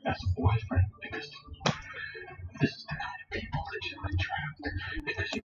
as a boyfriend because this is the kind of people that you attract because you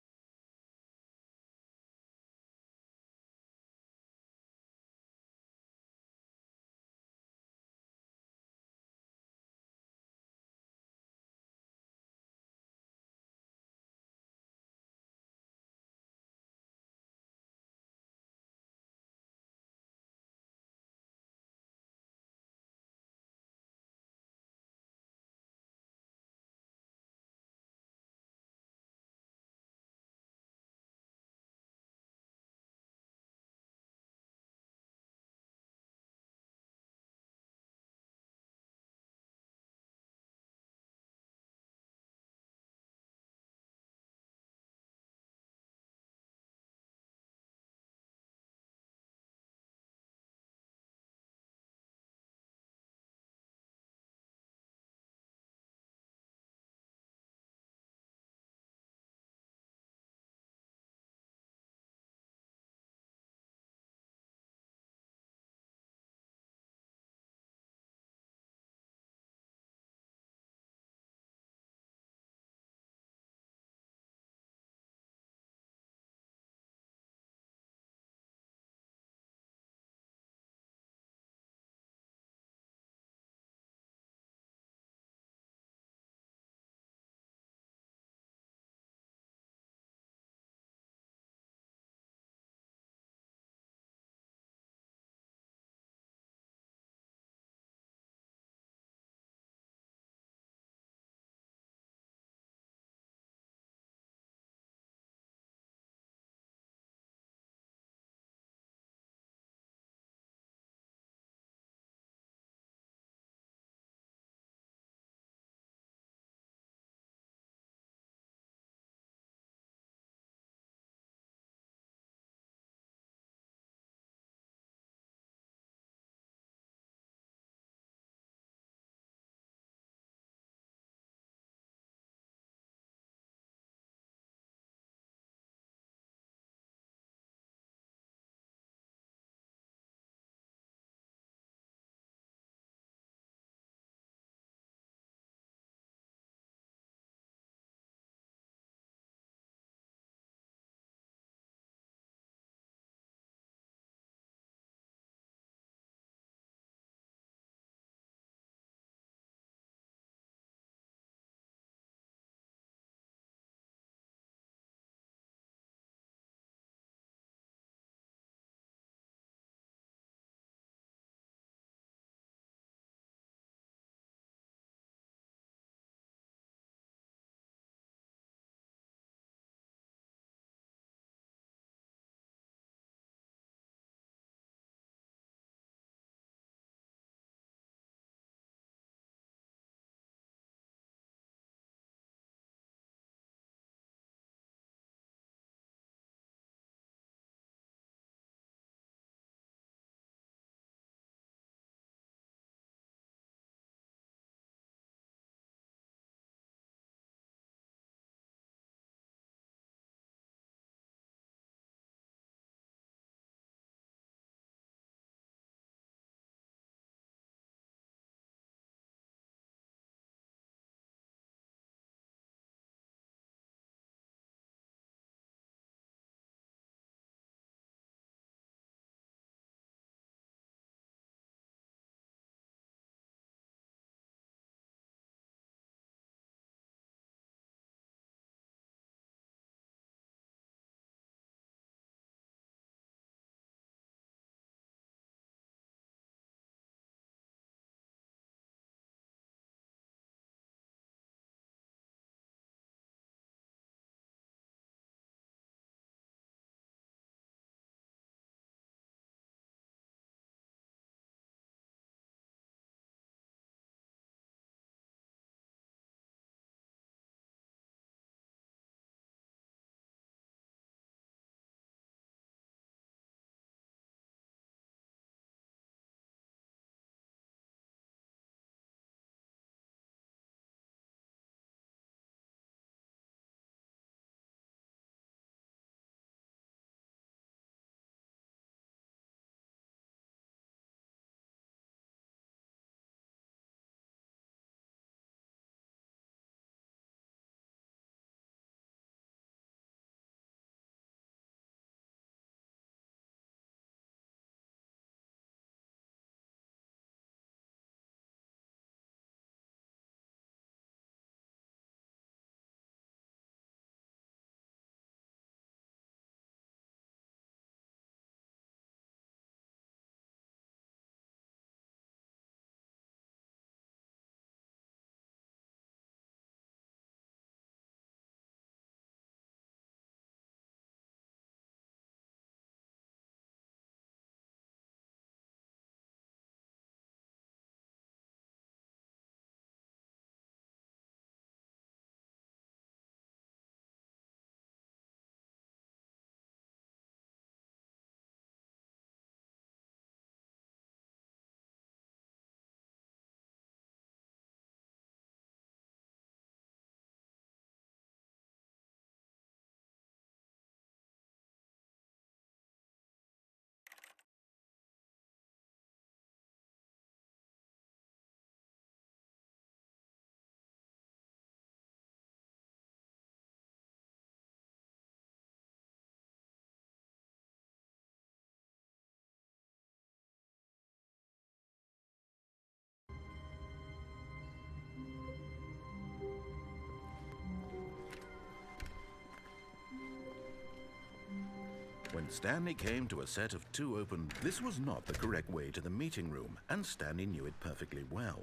Stanley came to a set of 2 open. This was not the correct way to the meeting room, and Stanley knew it perfectly well.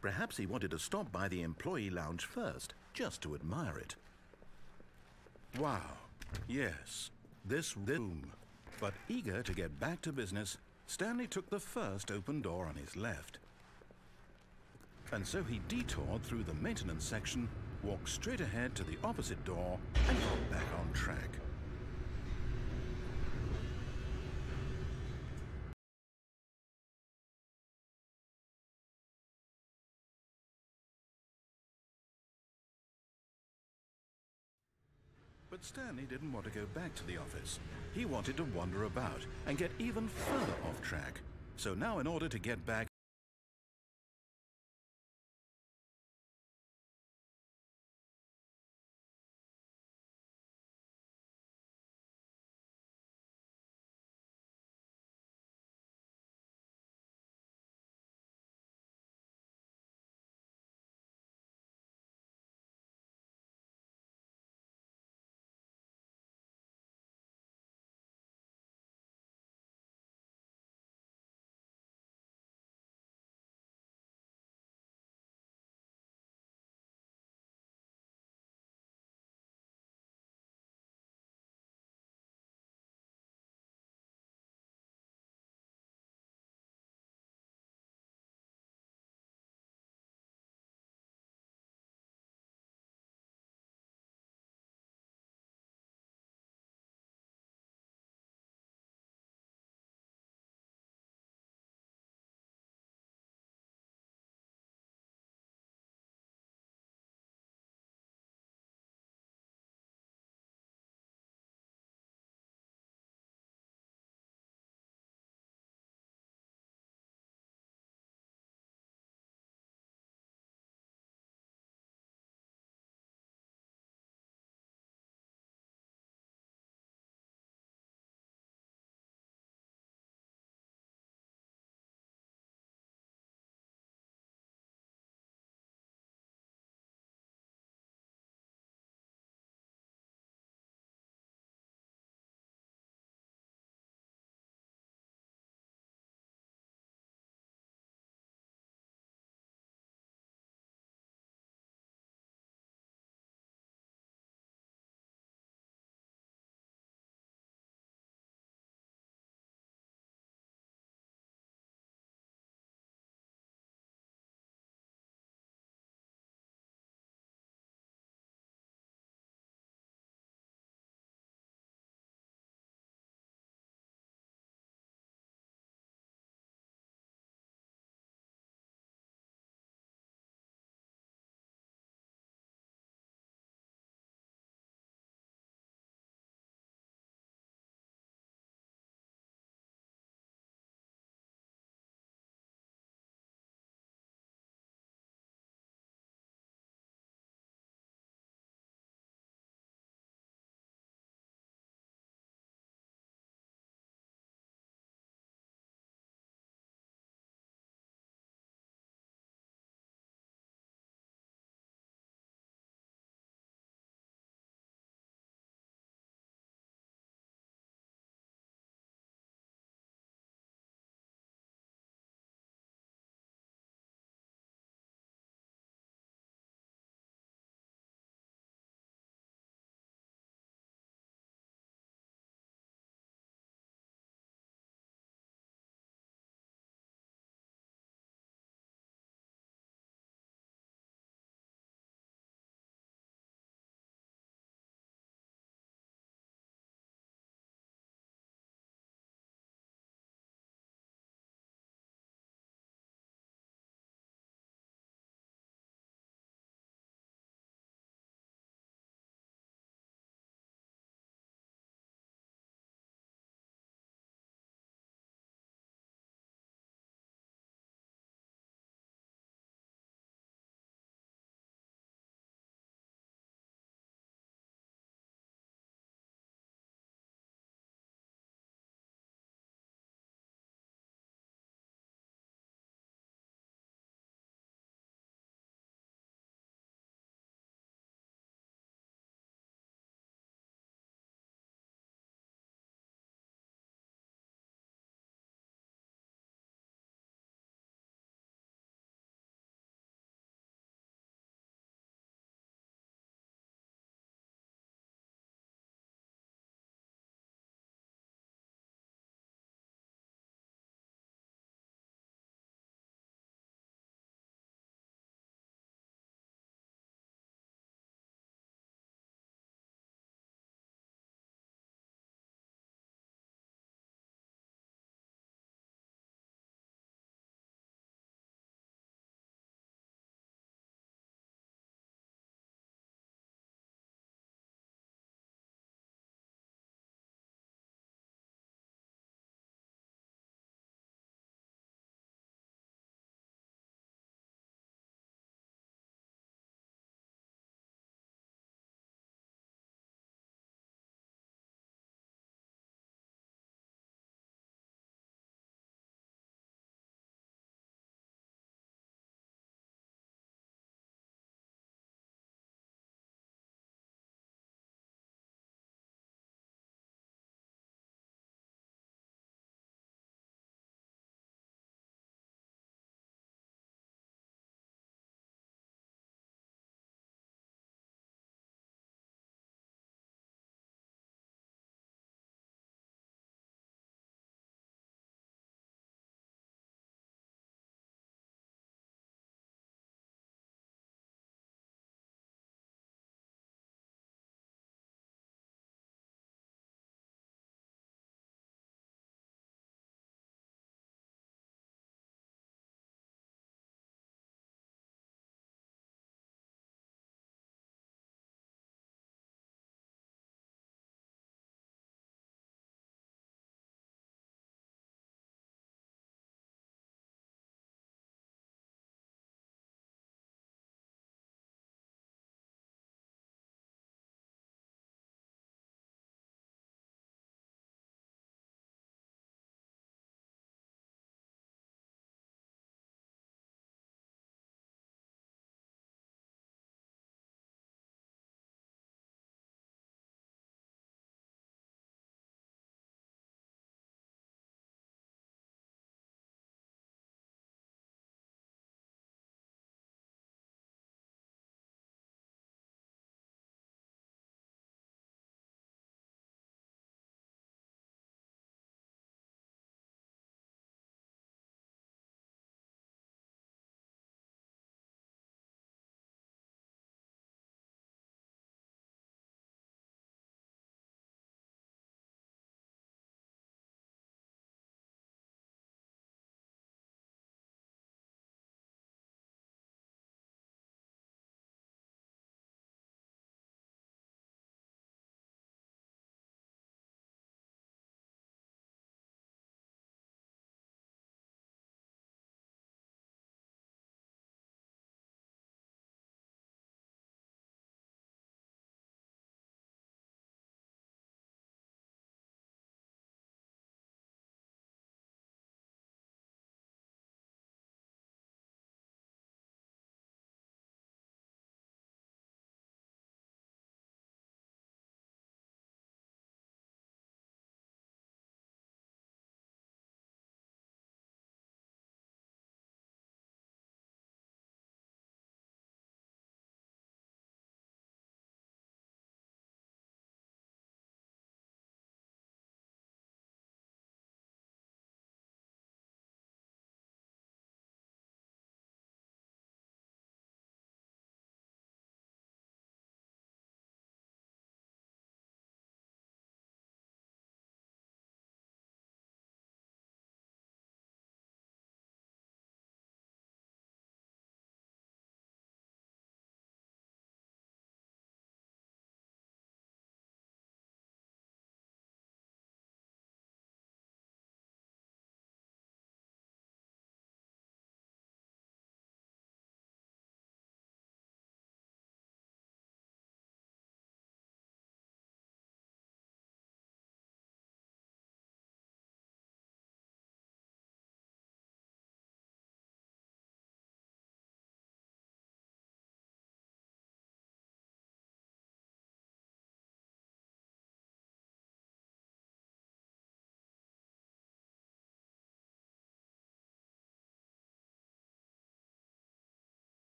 Perhaps he wanted to stop by the employee lounge first, just to admire it. Wow, yes, this room. But eager to get back to business, Stanley took the first open door on his left. And so he detoured through the maintenance section, walked straight ahead to the opposite door, and got back on track. But Stanley didn't want to go back to the office. He wanted to wander about and get even further off track. So now, in order to get back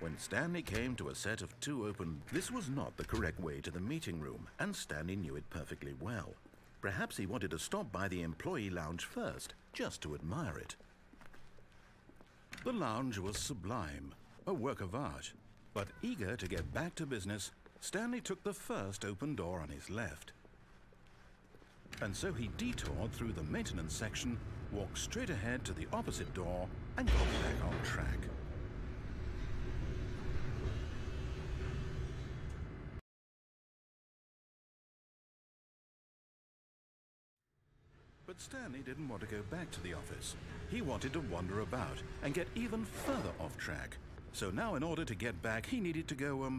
When Stanley came to a set of two open, this was not the correct way to the meeting room, and Stanley knew it perfectly well. Perhaps he wanted to stop by the employee lounge first, just to admire it. The lounge was sublime, a work of art. But eager to get back to business, Stanley took the first open door on his left. And so he detoured through the maintenance section, walked straight ahead to the opposite door, and got back on track. But Stanley didn't want to go back to the office. He wanted to wander about and get even further off track. So now in order to get back, he needed to go,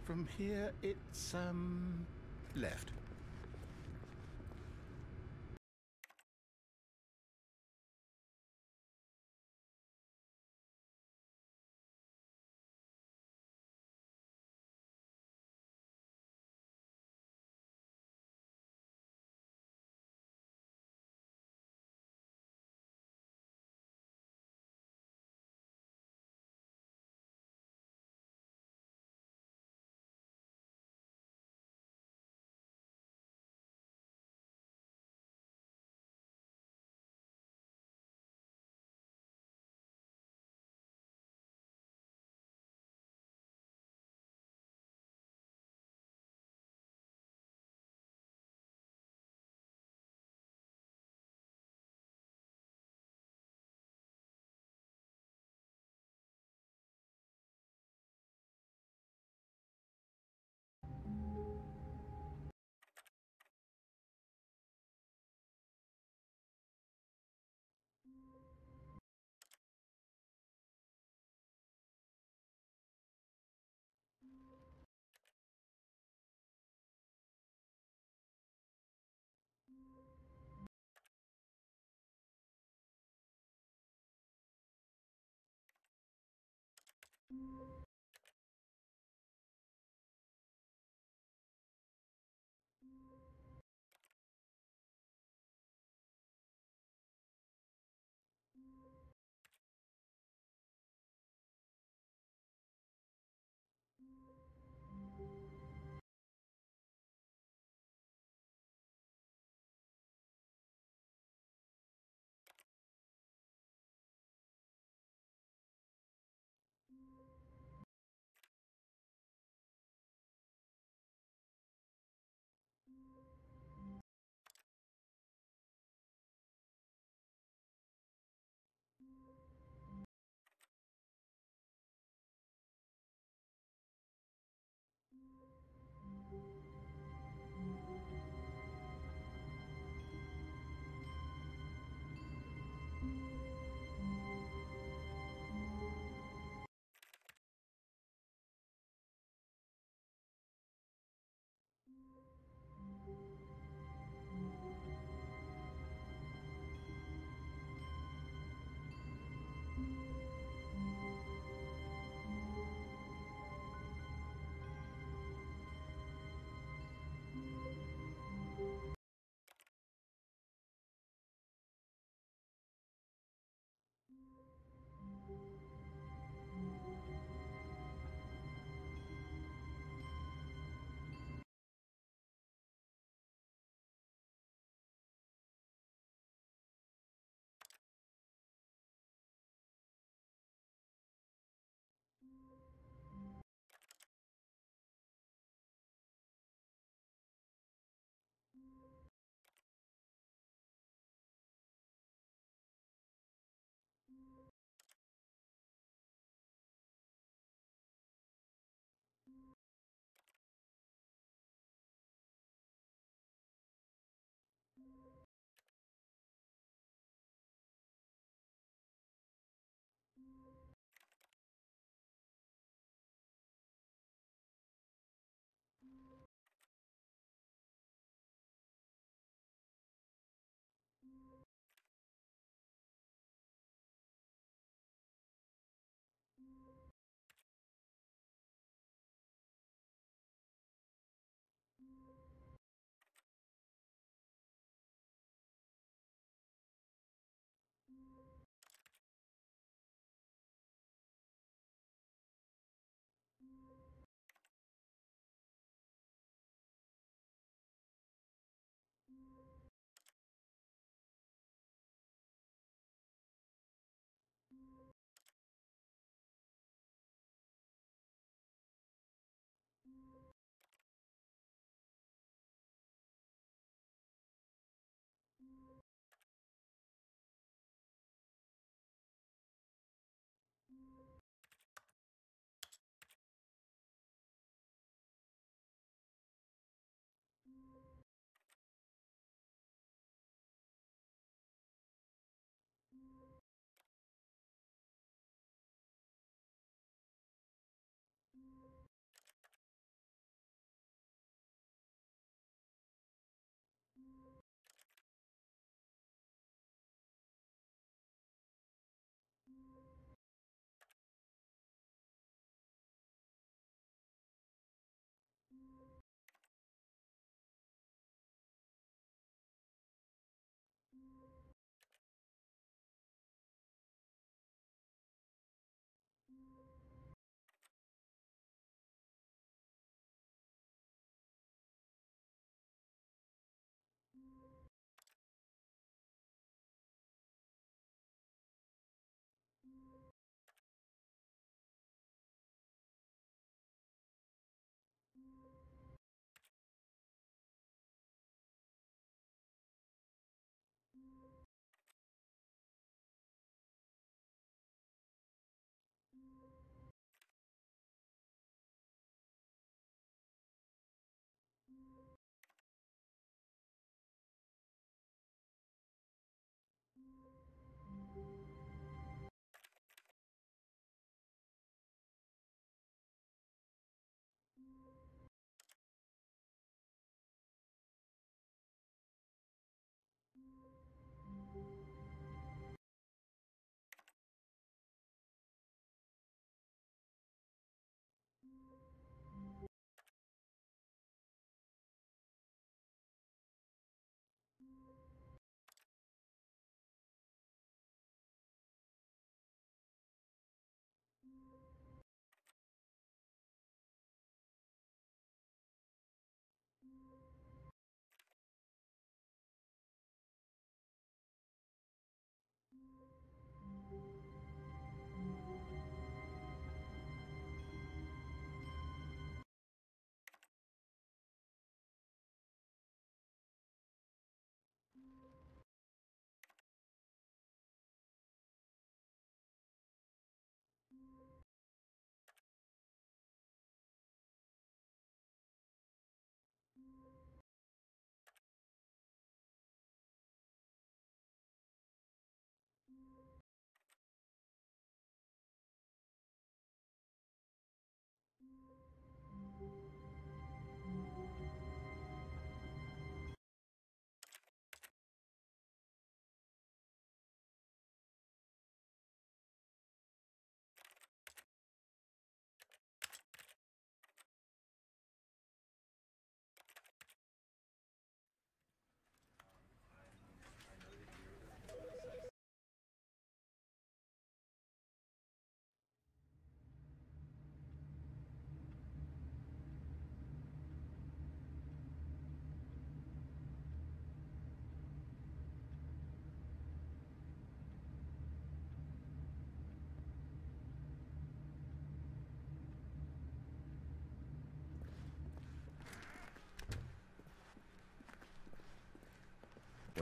from here it's, left.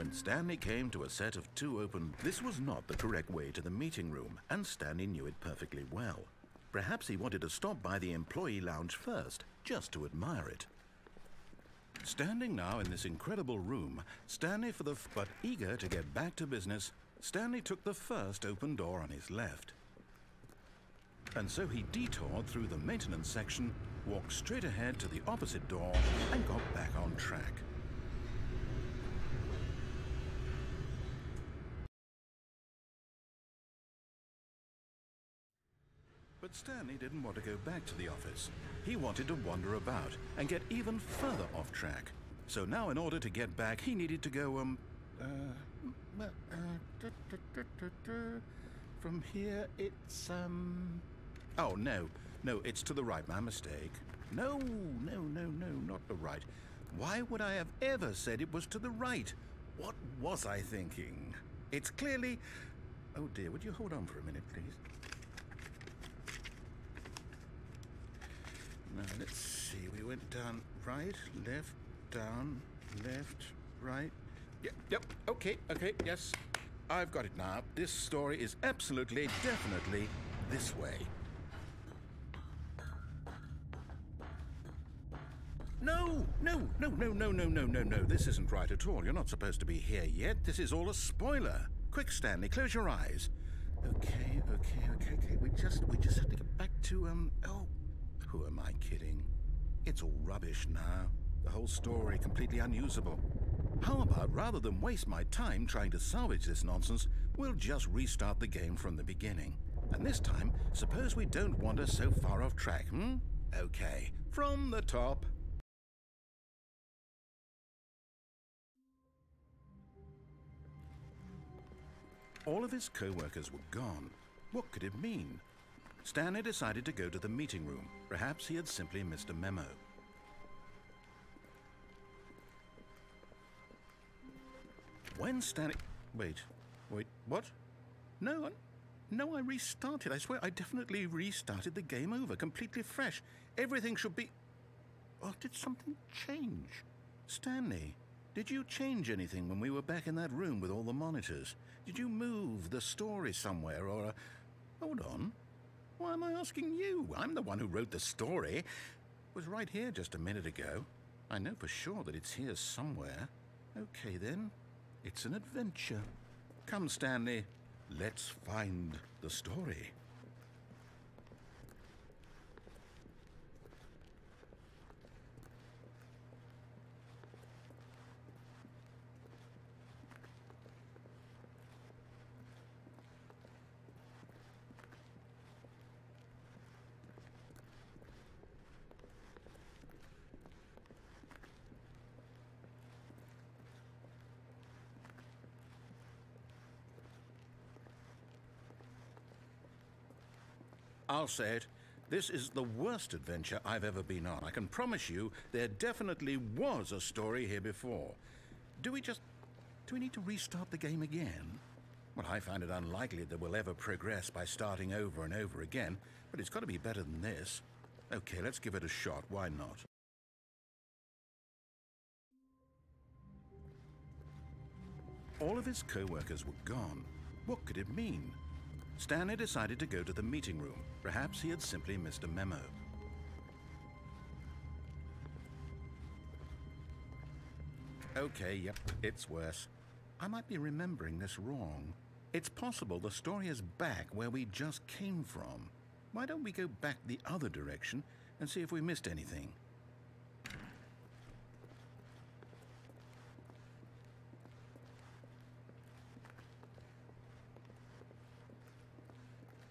moment, Stanley came to a set of two open... This was not the correct way to the meeting room, and Stanley knew it perfectly well. Perhaps he wanted to stop by the employee lounge first, just to admire it. Standing now in this incredible room, but eager to get back to business, Stanley took the first open door on his left. And so he detoured through the maintenance section, walked straight ahead to the opposite door, and got back on track. But Stanley didn't want to go back to the office. He wanted to wander about and get even further off track. So now in order to get back, he needed to go, from here it's, oh, no, it's to the right, my mistake. No, not the right. Why would I have ever said it was to the right? What was I thinking? It's clearly... Oh dear, would you hold on for a minute, please? Now, let's see. We went down, right, left, down, left, right. Yep, okay, yes. I've got it now. This story is absolutely, definitely this way. No. This isn't right at all. You're not supposed to be here yet. This is all a spoiler. Quick, Stanley, close your eyes. Okay. We just have to get back to, oh. Who am I kidding? It's all rubbish now. The whole story completely unusable. How about, rather than waste my time trying to salvage this nonsense, we'll just restart the game from the beginning. And this time, suppose we don't wander so far off track, Okay, from the top. All of his co-workers were gone. What could it mean? Stanley decided to go to the meeting room. Perhaps he had simply missed a memo. When Stanley... Wait, what? No, I restarted. I swear I definitely restarted the game over, completely fresh. Everything should be... Oh, did something change? Stanley, did you change anything when we were back in that room with all the monitors? Did you move the story somewhere or... Hold on. Why am I asking you? I'm the one who wrote the story. It was right here just a minute ago. I know for sure that it's here somewhere. Okay, then. It's an adventure. Come, Stanley. Let's find the story. I'll say it. This is the worst adventure I've ever been on. I can promise you there definitely was a story here before. Do we need to restart the game again? Well, I find it unlikely that we'll ever progress by starting over and over again, but it's got to be better than this. Okay, let's give it a shot. Why not? All of his co-workers were gone. What could it mean? Stanley decided to go to the meeting room. Perhaps he had simply missed a memo. Okay, yep, it's worse. I might be remembering this wrong. It's possible the story is back where we just came from. Why don't we go back the other direction and see if we missed anything?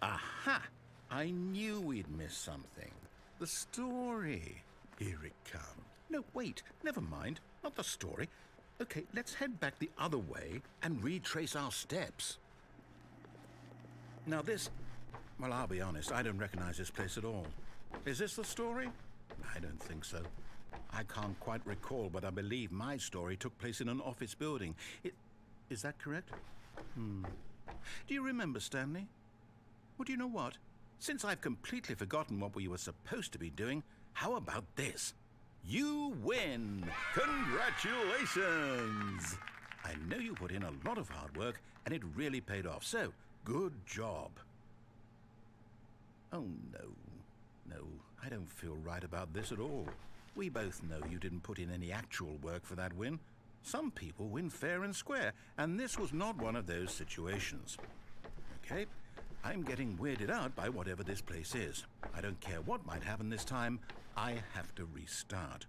Aha! I knew we'd missed something. The story. Here it comes. No, wait, never mind. Not the story. Okay, let's head back the other way and retrace our steps. Now this... Well, I'll be honest, I don't recognize this place at all. Is this the story? I don't think so. I can't quite recall, but I believe my story took place in an office building. Is that correct? Do you remember, Stanley? Well, do you know what? Since I've completely forgotten what we were supposed to be doing, how about this? You win! Congratulations! I know you put in a lot of hard work, and it really paid off. So, good job. Oh, no. No, I don't feel right about this at all. We both know you didn't put in any actual work for that win. Some people win fair and square, and this was not one of those situations. Okay, I'm getting weirded out by whatever this place is. I don't care what might happen this time. I have to restart.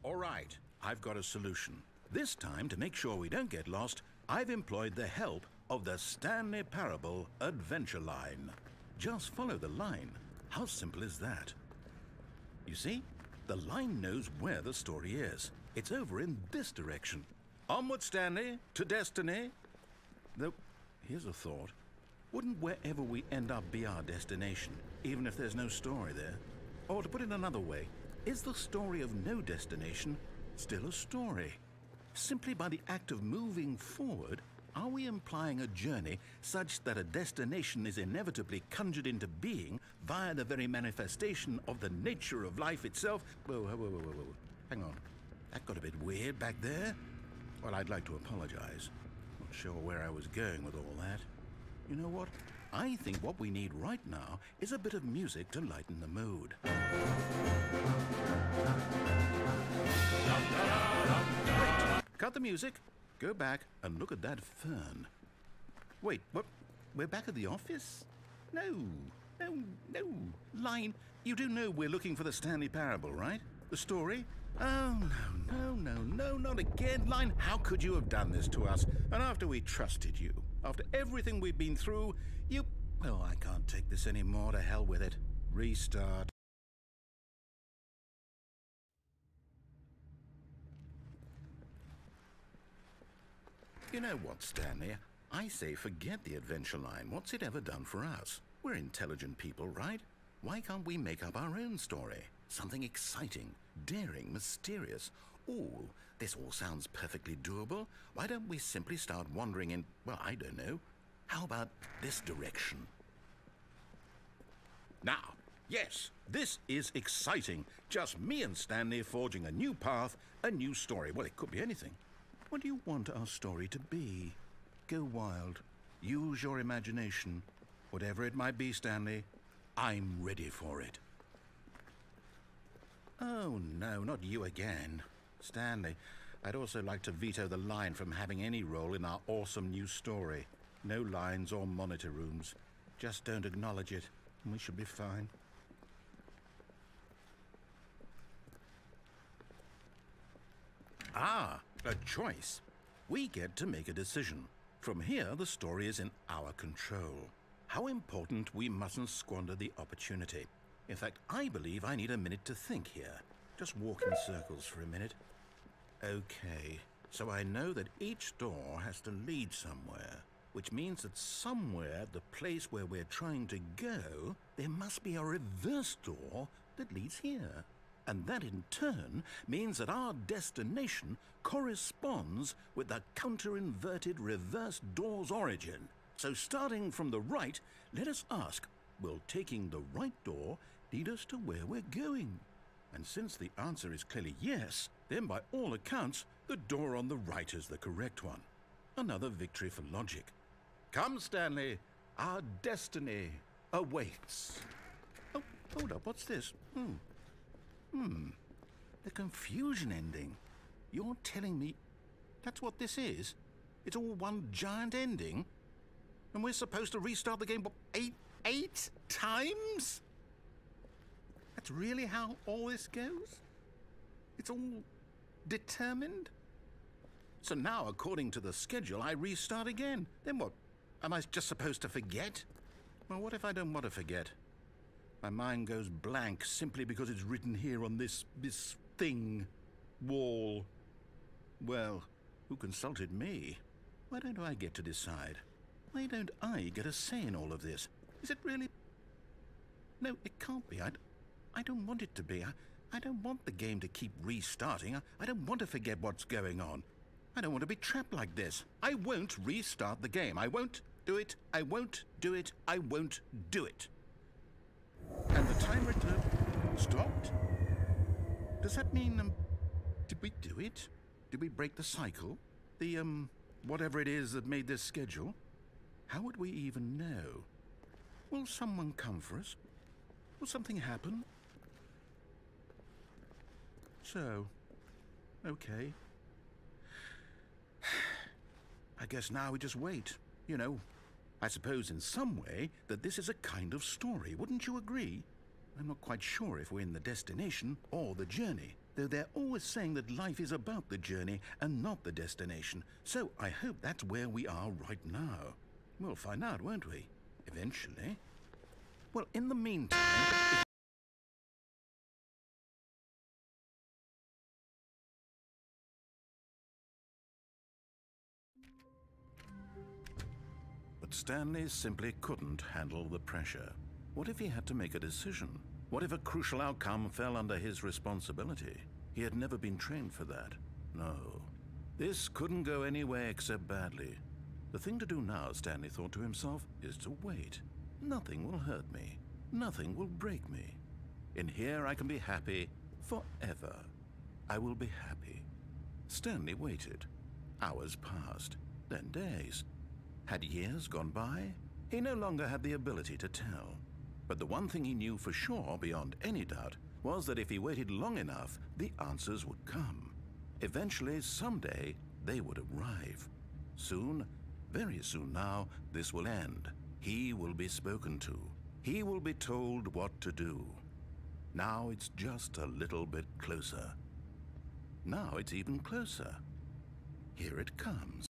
All right, I've got a solution. This time, to make sure we don't get lost, I've employed the help of the Stanley Parable Adventure Line. Just follow the line. How simple is that? You see, the line knows where the story is. It's over in this direction. Onward, Stanley, to destiny. Though, here's a thought. Wouldn't wherever we end up be our destination, even if there's no story there? Or to put it another way, is the story of no destination still a story? Simply by the act of moving forward, are we implying a journey such that a destination is inevitably conjured into being via the very manifestation of the nature of life itself? Whoa. Hang on. That got a bit weird back there. Well, I'd like to apologize. Not sure where I was going with all that. You know what? I think what we need right now is a bit of music to lighten the mood. Wait, cut the music. Go back and look at that fern. Wait, what? We're back at the office? No. Line, you do know we're looking for the Stanley Parable, right? The story? Oh, no, not again. Line, how could you have done this to us? And after we trusted you, after everything we've been through, you... Oh, I can't take this anymore. To hell with it. Restart. You know what, Stanley? I say forget the adventure line. What's it ever done for us? We're intelligent people, right? Why can't we make up our own story? Something exciting, daring, mysterious. Ooh, this all sounds perfectly doable. Why don't we simply start wandering in, well, I don't know. How about this direction? Now, yes, this is exciting. Just me and Stanley forging a new path, a new story. Well, it could be anything. What do you want our story to be? Go wild. Use your imagination. Whatever it might be, Stanley, I'm ready for it. Oh, no, not you again. Stanley, I'd also like to veto the line from having any role in our awesome new story. No lines or monitor rooms. Just don't acknowledge it, and we should be fine. Ah, a choice. We get to make a decision. From here, the story is in our control. How important we mustn't squander the opportunity. In fact, I believe I need a minute to think here. Just walk in circles for a minute. Okay, so I know that each door has to lead somewhere, which means that somewhere, the place where we're trying to go, there must be a reverse door that leads here. And that in turn means that our destination corresponds with the counter-inverted reverse door's origin. So starting from the right, let us ask, will taking the right door lead us to where we're going? And since the answer is clearly yes, then by all accounts, the door on the right is the correct one. Another victory for logic. Come, Stanley, our destiny awaits. Oh, hold up, what's this? The confusion ending. You're telling me that's what this is? It's all one giant ending? And we're supposed to restart the game, what, eight times? That's really how all this goes? It's all determined? So now, according to the schedule, I restart again. Then what? Am I just supposed to forget? Well, what if I don't want to forget? My mind goes blank simply because it's written here on this thing, wall. Well, who consulted me? Why don't I get to decide? Why don't I get a say in all of this? Is it really? No, it can't be. I don't want it to be. I don't want the game to keep restarting. I don't want to forget what's going on. I don't want to be trapped like this. I won't restart the game. I won't do it. I won't do it. I won't do it. And the timer stopped? Does that mean, did we do it? Did we break the cycle? The, whatever it is that made this schedule? How would we even know? Will someone come for us? Will something happen? So, okay. I guess now we just wait. You know, I suppose in some way that this is a kind of story, wouldn't you agree? I'm not quite sure if we're in the destination or the journey, though they're always saying that life is about the journey and not the destination, so I hope that's where we are right now. We'll find out, won't we? Eventually. Well, in the meantime... But Stanley simply couldn't handle the pressure. What if he had to make a decision? What if a crucial outcome fell under his responsibility? He had never been trained for that. No. This couldn't go anywhere except badly. The thing to do now, Stanley thought to himself, is to wait. Nothing will hurt me. Nothing will break me. In here I can be happy forever. I will be happy. Stanley waited. Hours passed, then days. Had years gone by? He no longer had the ability to tell. But the one thing he knew for sure, beyond any doubt, was that if he waited long enough, the answers would come. Eventually, someday, they would arrive. Soon, very soon now, this will end. He will be spoken to. He will be told what to do. Now it's just a little bit closer. Now it's even closer. Here it comes.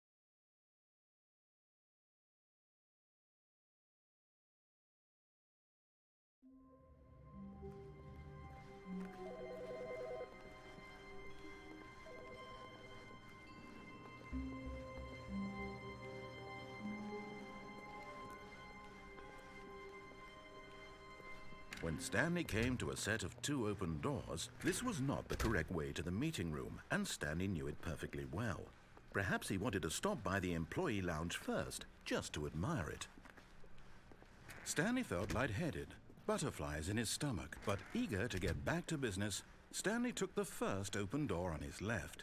When Stanley came to a set of 2 open doors, this was not the correct way to the meeting room, and Stanley knew it perfectly well. Perhaps he wanted to stop by the employee lounge first, just to admire it. Stanley felt lightheaded, butterflies in his stomach, but eager to get back to business, Stanley took the first open door on his left.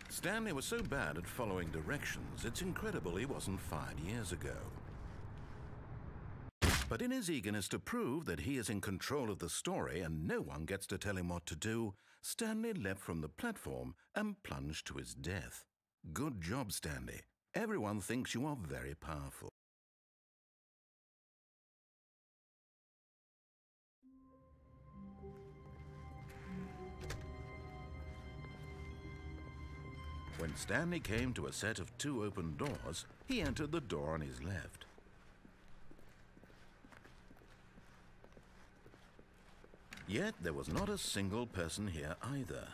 Stanley was so bad at following directions, it's incredible he wasn't fired years ago. But in his eagerness to prove that he is in control of the story and no one gets to tell him what to do, Stanley leapt from the platform and plunged to his death. Good job, Stanley. Everyone thinks you are very powerful. When Stanley came to a set of 2 open doors, he entered the door on his left. Yet there was not a single person here either.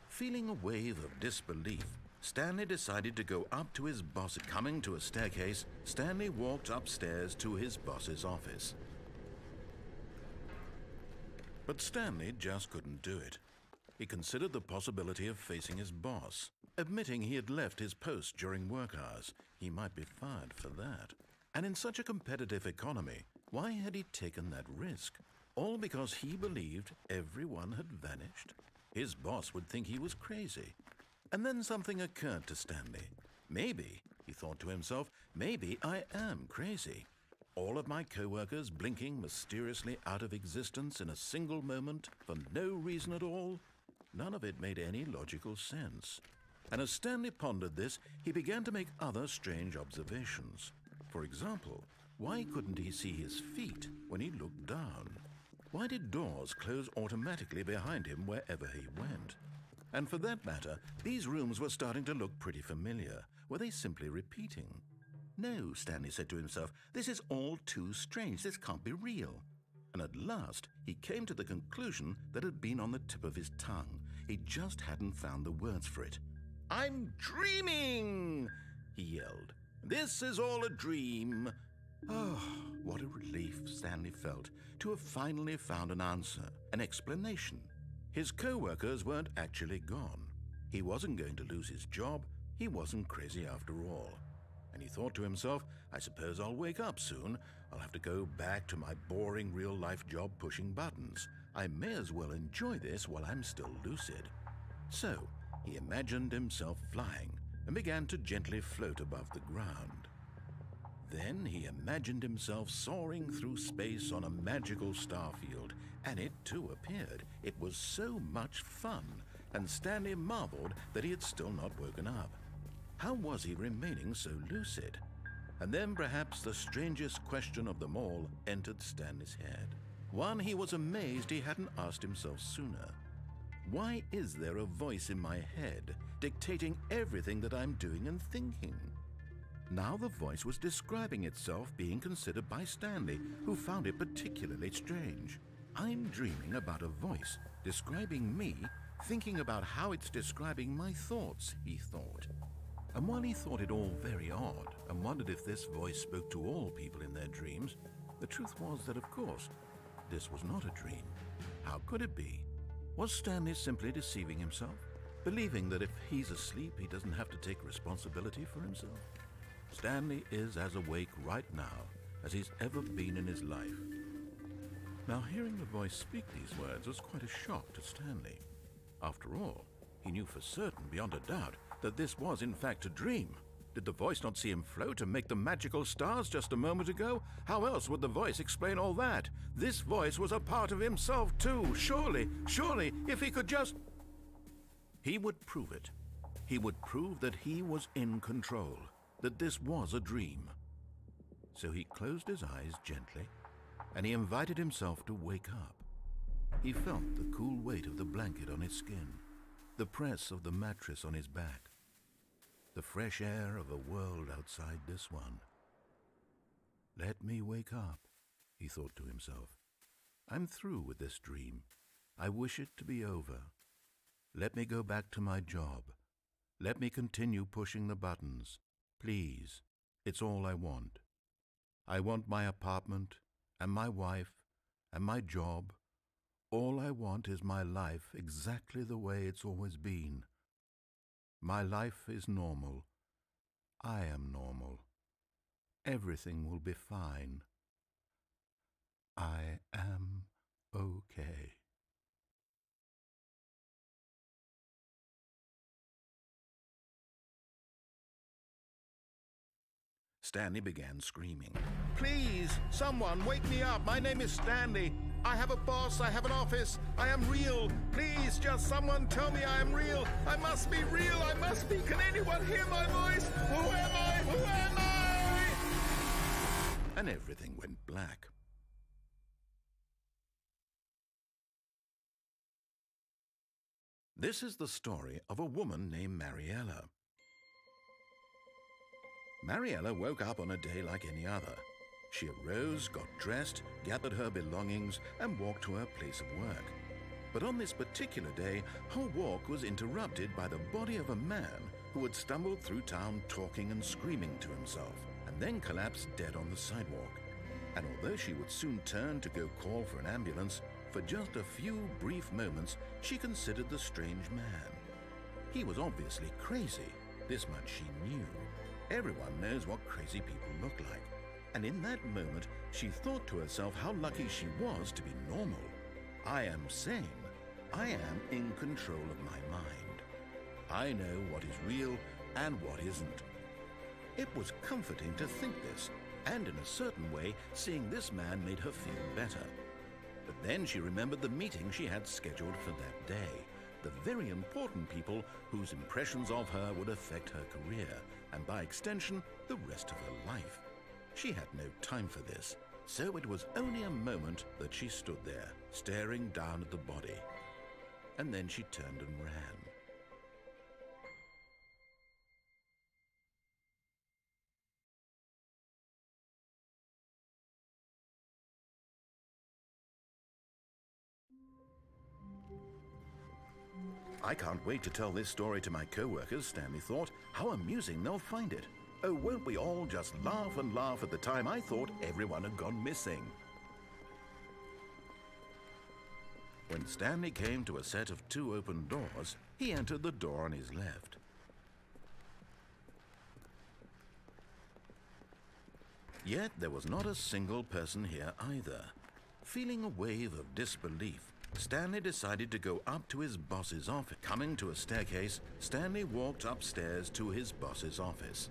Feeling a wave of disbelief, Stanley decided to go up to his boss. Coming to a staircase, Stanley walked upstairs to his boss's office. But Stanley just couldn't do it. He considered the possibility of facing his boss. Admitting he had left his post during work hours, he might be fired for that. And in such a competitive economy, why had he taken that risk? All because he believed everyone had vanished? His boss would think he was crazy. And then something occurred to Stanley. Maybe, he thought to himself, maybe I am crazy. All of my co-workers blinking mysteriously out of existence in a single moment for no reason at all? None of it made any logical sense. And as Stanley pondered this, he began to make other strange observations. For example, why couldn't he see his feet when he looked down? Why did doors close automatically behind him wherever he went? And for that matter, these rooms were starting to look pretty familiar. Were they simply repeating? No, Stanley said to himself, this is all too strange. This can't be real. And at last, he came to the conclusion that had been on the tip of his tongue. He just hadn't found the words for it. "I'm dreaming!" he yelled. "This is all a dream." Oh, what a relief Stanley felt to have finally found an answer, an explanation. His co-workers weren't actually gone. He wasn't going to lose his job. He wasn't crazy after all. and he thought to himself, I suppose I'll wake up soon. I'll have to go back to my boring real-life job pushing buttons. I may as well enjoy this while I'm still lucid. So, he imagined himself flying and began to gently float above the ground. Then he imagined himself soaring through space on a magical starfield, and it too appeared. It was so much fun, and Stanley marveled that he had still not woken up. How was he remaining so lucid? And then perhaps the strangest question of them all entered Stanley's head. One he was amazed he hadn't asked himself sooner. Why is there a voice in my head dictating everything that I'm doing and thinking? Now the voice was describing itself being considered by Stanley, who found it particularly strange. I'm dreaming about a voice describing me, thinking about how it's describing my thoughts, he thought. And while he thought it all very odd and wondered if this voice spoke to all people in their dreams, the truth was that, of course, this was not a dream. How could it be? Was Stanley simply deceiving himself, believing that if he's asleep, he doesn't have to take responsibility for himself? Stanley is as awake right now as he's ever been in his life. Now, hearing the voice speak these words was quite a shock to Stanley. After all, he knew for certain, beyond a doubt, that this was in fact a dream. Did the voice not see him float and make the magical stars just a moment ago? How else would the voice explain all that? This voice was a part of himself too. Surely, if he could just... He would prove it. He would prove that he was in control, that this was a dream. So he closed his eyes gently, and he invited himself to wake up. He felt the cool weight of the blanket on his skin, the press of the mattress on his back, the fresh air of a world outside this one. Let me wake up, he thought to himself. I'm through with this dream. I wish it to be over. Let me go back to my job. Let me continue pushing the buttons. Please, it's all I want. I want my apartment and my wife and my job. All I want is my life exactly the way it's always been. My life is normal. I am normal. Everything will be fine. I am okay. Stanley began screaming. Please, someone, wake me up. My name is Stanley. I have a boss. I have an office. I am real. Please, just someone tell me I am real. I must be real. I must be. Can anyone hear my voice? Who am I? Who am I? And everything went black. This is the story of a woman named Mariella. Mariella woke up on a day like any other. She arose, got dressed, gathered her belongings, and walked to her place of work. But on this particular day, her walk was interrupted by the body of a man who had stumbled through town talking and screaming to himself, and then collapsed dead on the sidewalk. And although she would soon turn to go call for an ambulance, for just a few brief moments she considered the strange man. He was obviously crazy. This much she knew. Everyone knows what crazy people look like. And in that moment, she thought to herself how lucky she was to be normal. I am sane. I am in control of my mind. I know what is real and what isn't. It was comforting to think this, and in a certain way, seeing this man made her feel better. But then she remembered the meeting she had scheduled for that day, the very important people whose impressions of her would affect her career, and by extension, the rest of her life. She had no time for this, so it was only a moment that she stood there, staring down at the body. And then she turned and ran. I can't wait to tell this story to my co-workers, Stanley thought. How amusing they'll find it. Oh, won't we all just laugh and laugh at the time I thought everyone had gone missing. When Stanley came to a set of 2 open doors, he entered the door on his left. Yet there was not a single person here either. Feeling a wave of disbelief, Stanley decided to go up to his boss's office. Coming to a staircase, Stanley walked upstairs to his boss's office.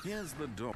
Here's the door.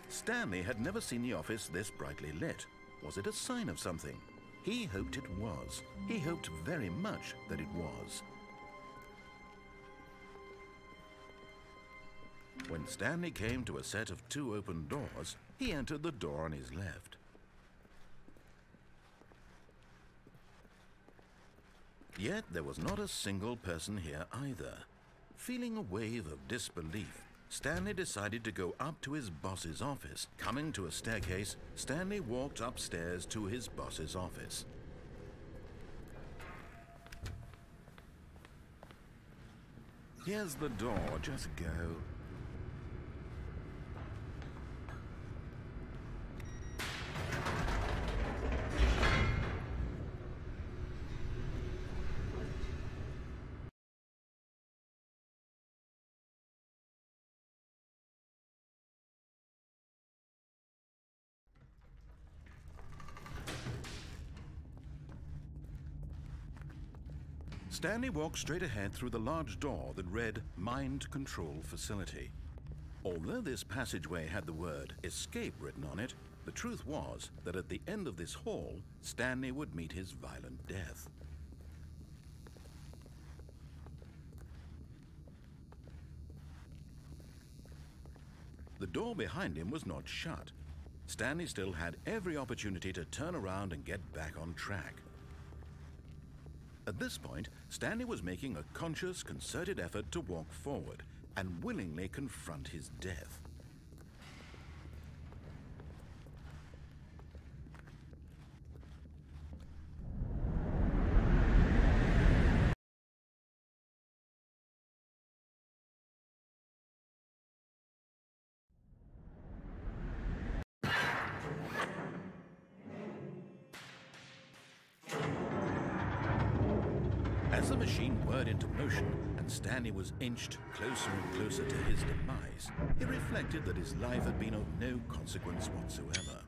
Stanley had never seen the office this brightly lit. Was it a sign of something? He hoped it was. He hoped very much that it was. When Stanley came to a set of 2 open doors, he entered the door on his left. Yet there was not a single person here either. Feeling a wave of disbelief, Stanley decided to go up to his boss's office. Coming to a staircase, Stanley walked upstairs to his boss's office. Here's the door, just go. Stanley walked straight ahead through the large door that read Mind Control Facility. Although this passageway had the word Escape written on it, the truth was that at the end of this hall, Stanley would meet his violent death. The door behind him was not shut. Stanley still had every opportunity to turn around and get back on track. At this point, Stanley was making a conscious, concerted effort to walk forward and willingly confront his death. As the machine whirred into motion and Stanley was inched closer and closer to his demise, he reflected that his life had been of no consequence whatsoever.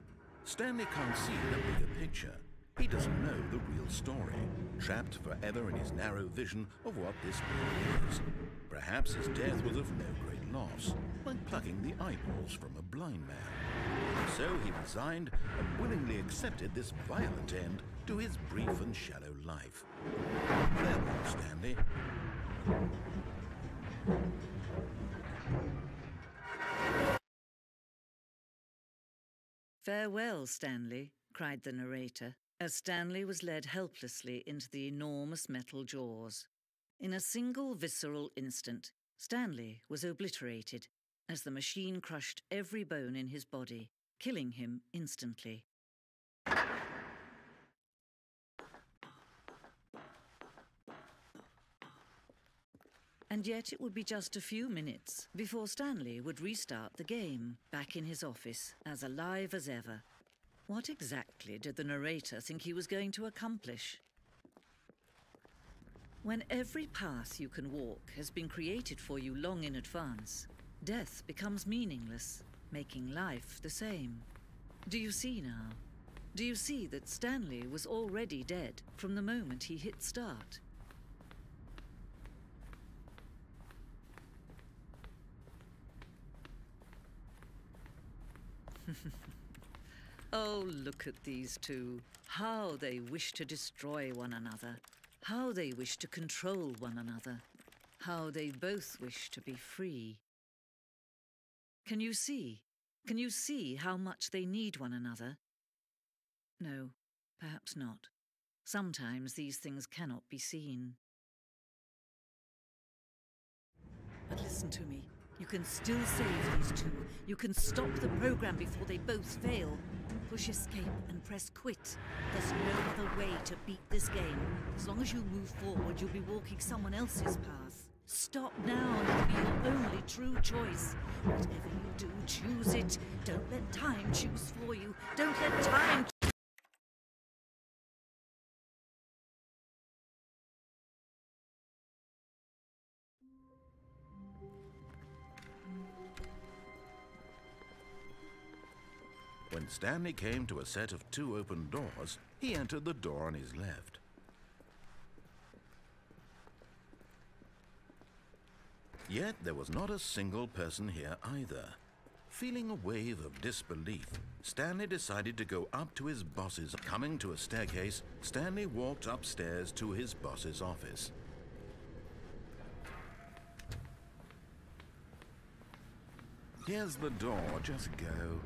Stanley can't see the bigger picture. He doesn't know the real story, trapped forever in his narrow vision of what this world is. Perhaps his death was of no great loss, like plucking the eyeballs from a blind man. So he resigned and willingly accepted this violent end to his brief and shallow life. Farewell, Stanley. "Farewell, Stanley," cried the narrator, as Stanley was led helplessly into the enormous metal jaws. In a single visceral instant, Stanley was obliterated as the machine crushed every bone in his body, killing him instantly. And yet it would be just a few minutes before Stanley would restart the game, back in his office, as alive as ever. What exactly did the narrator think he was going to accomplish? When every path you can walk has been created for you long in advance, death becomes meaningless, making life the same. Do you see now? Do you see that Stanley was already dead from the moment he hit start? Oh, look at these two. How they wish to destroy one another. How they wish to control one another. How they both wish to be free. Can you see? Can you see how much they need one another? No, perhaps not. Sometimes these things cannot be seen. But listen to me. You can still save these two. You can stop the program before they both fail. Push escape and press quit. There's no other way to beat this game. As long as you move forward, you'll be walking someone else's path. Stop now and it'll be your only true choice. Whatever you do, choose it. Don't let time choose for you. Don't let time... When Stanley came to a set of 2 open doors, he entered the door on his left. Yet there was not a single person here either. Feeling a wave of disbelief, Stanley decided to go up to his boss's. Coming to a staircase, Stanley walked upstairs to his boss's office. Here's the door, just go.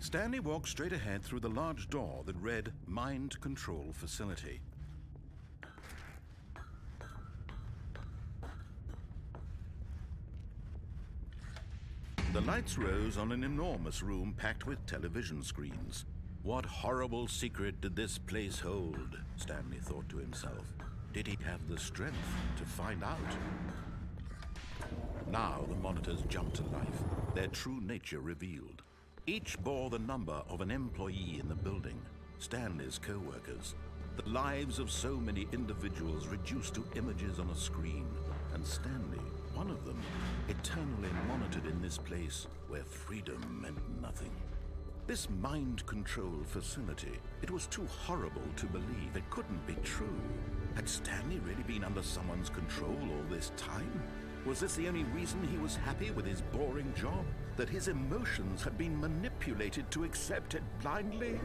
Stanley walked straight ahead through the large door that read Mind Control Facility. The lights rose on an enormous room packed with television screens. What horrible secret did this place hold? Stanley thought to himself. Did he have the strength to find out? Now the monitors jumped to life, their true nature revealed. Each bore the number of an employee in the building, Stanley's co-workers. The lives of so many individuals reduced to images on a screen, and Stanley, one of them, eternally monitored in this place where freedom meant nothing. This mind control facility, it was too horrible to believe. It couldn't be true. Had Stanley really been under someone's control all this time? Was this the only reason he was happy with his boring job? That his emotions had been manipulated to accept it blindly?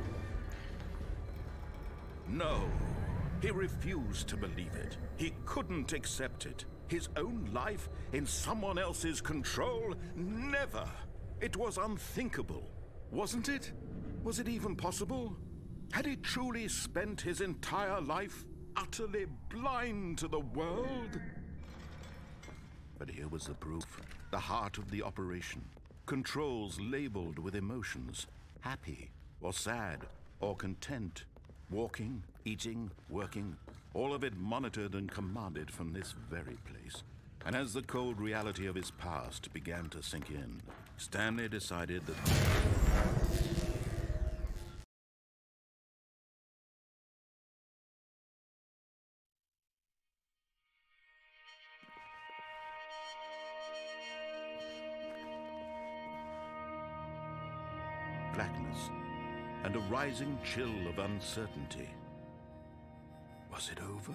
No, he refused to believe it. He couldn't accept it. His own life in someone else's control? Never! It was unthinkable, wasn't it? Was it even possible? Had he truly spent his entire life utterly blind to the world? But here was the proof, the heart of the operation. Controls labeled with emotions, happy or sad or content, walking, eating, working, all of it monitored and commanded from this very place. And as the cold reality of his past began to sink in, Stanley decided that blackness and a rising chill of uncertainty. Was it over?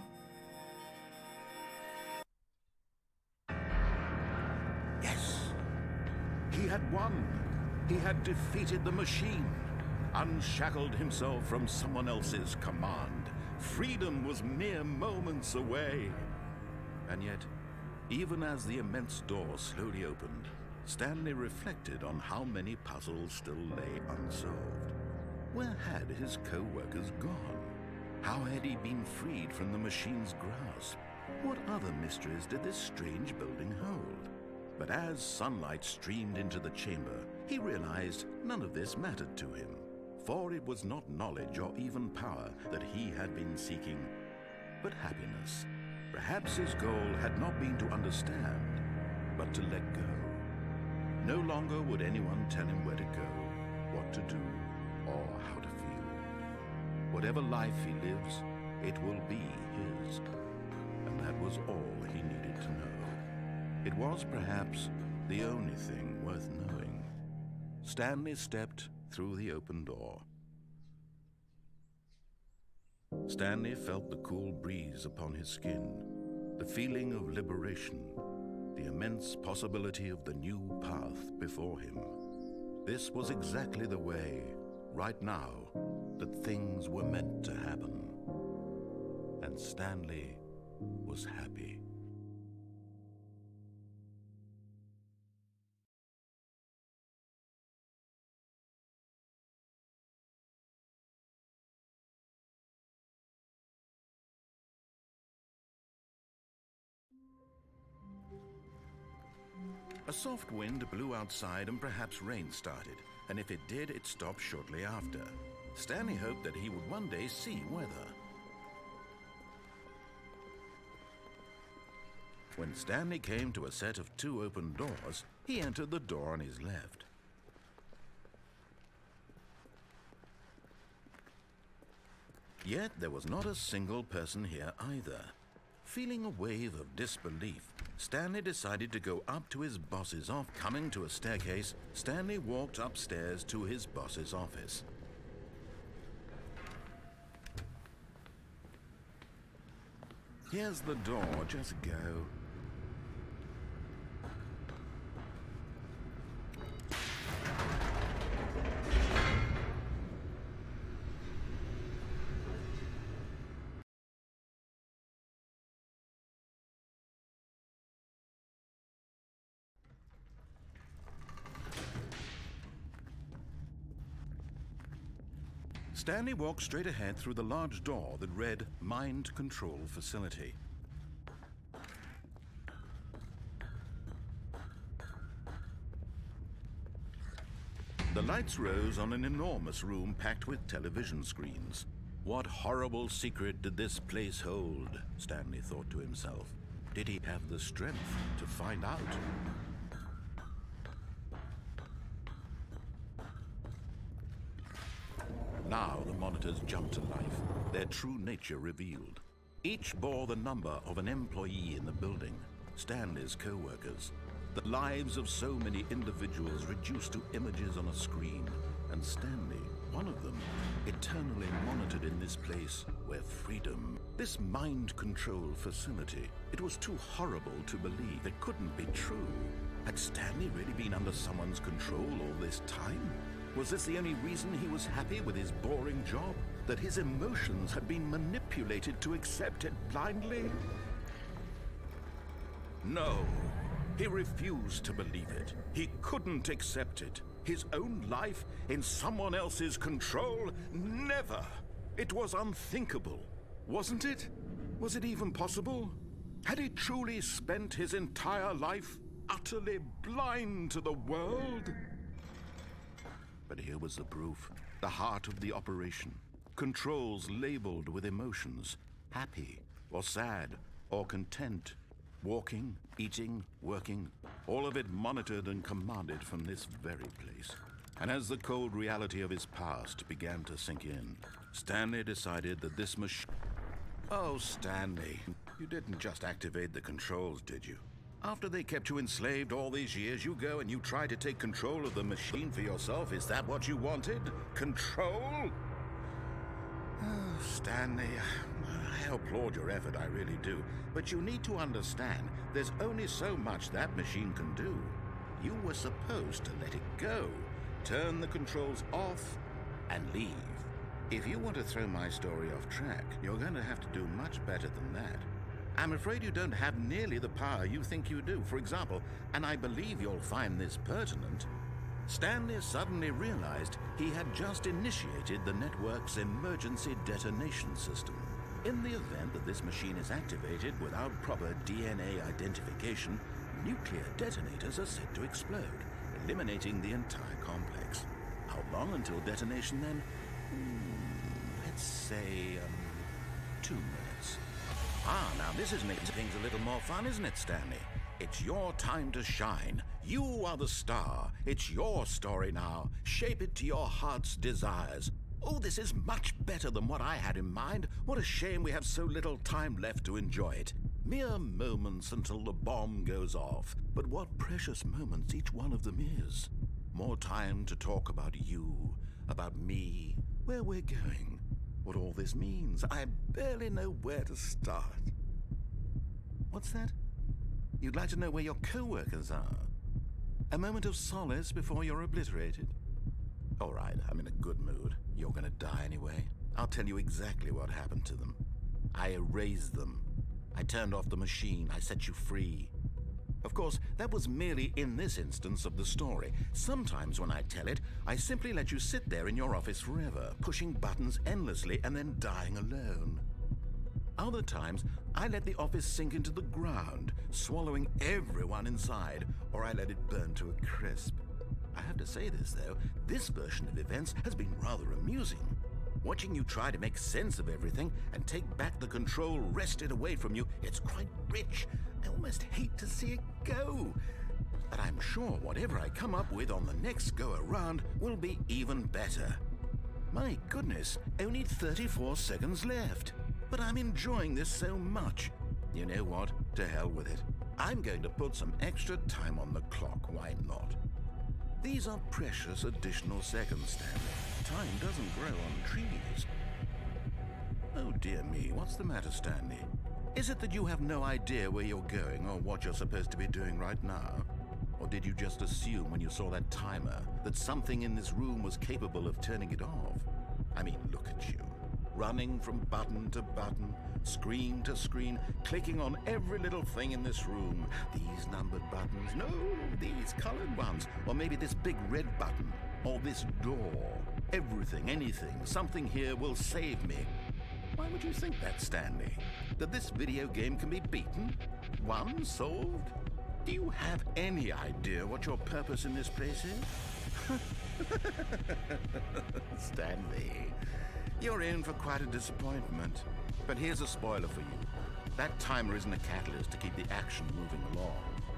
Yes! He had won! He had defeated the machine, unshackled himself from someone else's command. Freedom was mere moments away. And yet, even as the immense door slowly opened, Stanley reflected on how many puzzles still lay unsolved. Where had his co-workers gone? How had he been freed from the machine's grasp? What other mysteries did this strange building hold? But as sunlight streamed into the chamber, he realized none of this mattered to him, for it was not knowledge or even power that he had been seeking, but happiness. Perhaps his goal had not been to understand, but to let go. No longer would anyone tell him where to go, what to do, or how to feel. Whatever life he lives, it will be his. And that was all he needed to know. It was perhaps the only thing worth knowing. Stanley stepped through the open door. Stanley felt the cool breeze upon his skin, the feeling of liberation, the immense possibility of the new path before him. This was exactly the way, right now, that things were meant to happen. And Stanley was happy. A soft wind blew outside and perhaps rain started, and if it did, it stopped shortly after. Stanley hoped that he would one day see weather. When Stanley came to a set of 2 open doors, he entered the door on his left. Yet there was not a single person here either. Feeling a wave of disbelief, Stanley decided to go up to his boss's office. Coming to a staircase, Stanley walked upstairs to his boss's office. Here's the door, just go. Stanley walked straight ahead through the large door that read Mind Control Facility. The lights rose on an enormous room packed with television screens. What horrible secret did this place hold? Stanley thought to himself. Did he have the strength to find out? Now the monitors jumped to life, their true nature revealed. Each bore the number of an employee in the building, Stanley's co-workers. The lives of so many individuals reduced to images on a screen, and Stanley, one of them, eternally monitored in this place where freedom, this mind control facility, it was too horrible to believe. It couldn't be true. Had Stanley really been under someone's control all this time? Was this the only reason he was happy with his boring job? That his emotions had been manipulated to accept it blindly? No, he refused to believe it. He couldn't accept it. His own life in someone else's control? Never! It was unthinkable, wasn't it? Was it even possible? Had he truly spent his entire life utterly blind to the world? But here was the proof, the heart of the operation. Controls labeled with emotions, happy or sad or content. Walking, eating, working, all of it monitored and commanded from this very place. And as the cold reality of his past began to sink in, Stanley decided that this machine... Oh, Stanley, you didn't just activate the controls, did you? After they kept you enslaved all these years, you go and you try to take control of the machine for yourself. Is that what you wanted? Control? Oh, Stanley, I applaud your effort, I really do. But you need to understand, there's only so much that machine can do. You were supposed to let it go, turn the controls off, and leave. If you want to throw my story off track, you're going to have to do much better than that. I'm afraid you don't have nearly the power you think you do. For example, and I believe you'll find this pertinent, Stanley suddenly realized he had just initiated the network's emergency detonation system. In the event that this machine is activated without proper DNA identification, nuclear detonators are said to explode, eliminating the entire complex. How long until detonation then? Let's say, 2 minutes. Ah, now this is making things a little more fun, isn't it, Stanley? It's your time to shine. You are the star. It's your story now. Shape it to your heart's desires. Oh, this is much better than what I had in mind. What a shame we have so little time left to enjoy it. Mere moments until the bomb goes off. But what precious moments each one of them is. More time to talk about you, about me, where we're going, what all this means. I barely know where to start. What's that? You'd like to know where your co-workers are? A moment of solace before you're obliterated? All right, I'm in a good mood. You're gonna die anyway. I'll tell you exactly what happened to them. I erased them. I turned off the machine. I set you free. Of course, that was merely in this instance of the story. Sometimes when I tell it, I simply let you sit there in your office forever, pushing buttons endlessly and then dying alone. Other times, I let the office sink into the ground, swallowing everyone inside, or I let it burn to a crisp. I have to say this, though, this version of events has been rather amusing. Watching you try to make sense of everything and take back the control wrested away from you, it's quite rich. I almost hate to see it go. But I'm sure whatever I come up with on the next go-around will be even better. My goodness, only 34 seconds left. But I'm enjoying this so much. You know what? To hell with it. I'm going to put some extra time on the clock. Why not? These are precious additional seconds, Stanley. Time doesn't grow on trees. Oh dear me, what's the matter, Stanley? Is it that you have no idea where you're going or what you're supposed to be doing right now? Or did you just assume when you saw that timer that something in this room was capable of turning it off? I mean, look at you. Running from button to button, screen to screen, clicking on every little thing in this room. These numbered buttons, no, these colored ones. Or maybe this big red button, or this door. Everything, anything, something here will save me. Why would you think that, Stanley? That this video game can be beaten? Won? Solved? Do you have any idea what your purpose in this place is? Stanley, you're in for quite a disappointment. But here's a spoiler for you. That timer isn't a catalyst to keep the action moving along.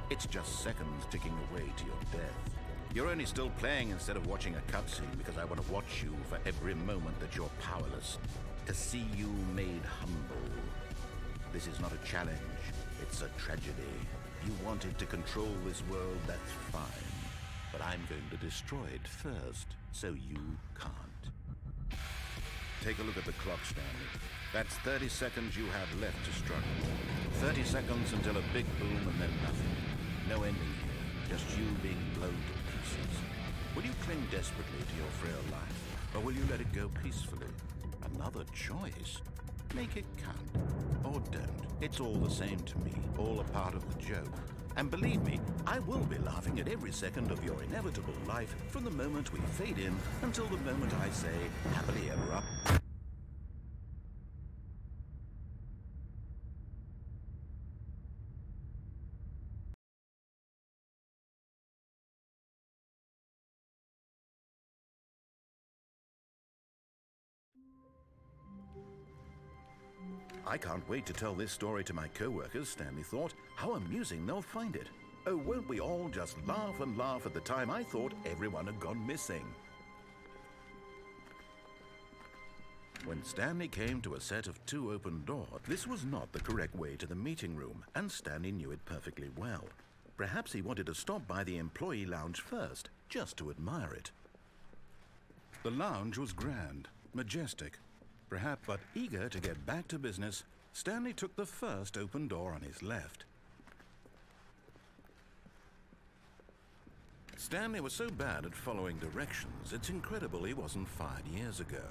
It's just seconds ticking away to your death. You're only still playing instead of watching a cutscene because I want to watch you for every moment that you're powerless. To see you made humble. This is not a challenge. It's a tragedy. You wanted to control this world, that's fine. But I'm going to destroy it first, so you can't. Take a look at the clock, Stanley. That's 30 seconds you have left to struggle. 30 seconds until a big boom and then nothing. No ending here, just you being blown to pieces. Will you cling desperately to your frail life, or will you let it go peacefully? Another choice. Make it count. Or don't. It's all the same to me, all a part of the joke. And believe me, I will be laughing at every second of your inevitable life from the moment we fade in until the moment I say, happily ever up. I can't wait to tell this story to my co-workers, Stanley thought. How amusing they'll find it. Oh, won't we all just laugh and laugh at the time I thought everyone had gone missing. When Stanley came to a set of 2 open doors, this was not the correct way to the meeting room, and Stanley knew it perfectly well. Perhaps he wanted to stop by the employee lounge first, just to admire it. The lounge was grand, majestic, perhaps, but eager to get back to business, Stanley took the first open door on his left. Stanley was so bad at following directions, it's incredible he wasn't fired years ago.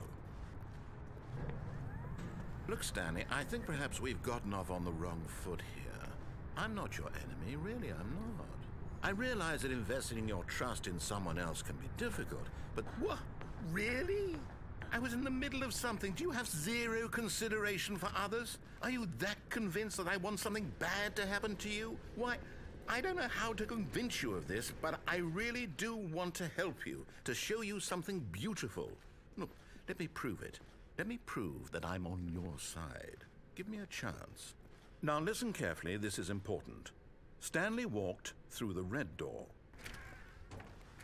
Look, Stanley, I think perhaps we've gotten off on the wrong foot here. I'm not your enemy, really, I'm not. I realize that investing your trust in someone else can be difficult, but what? Really? I was in the middle of something. Do you have zero consideration for others? Are you that convinced that I want something bad to happen to you? Why, I don't know how to convince you of this, but I really do want to help you, to show you something beautiful. Look, let me prove it. Let me prove that I'm on your side. Give me a chance. Now listen carefully, this is important. Stanley walked through the red door.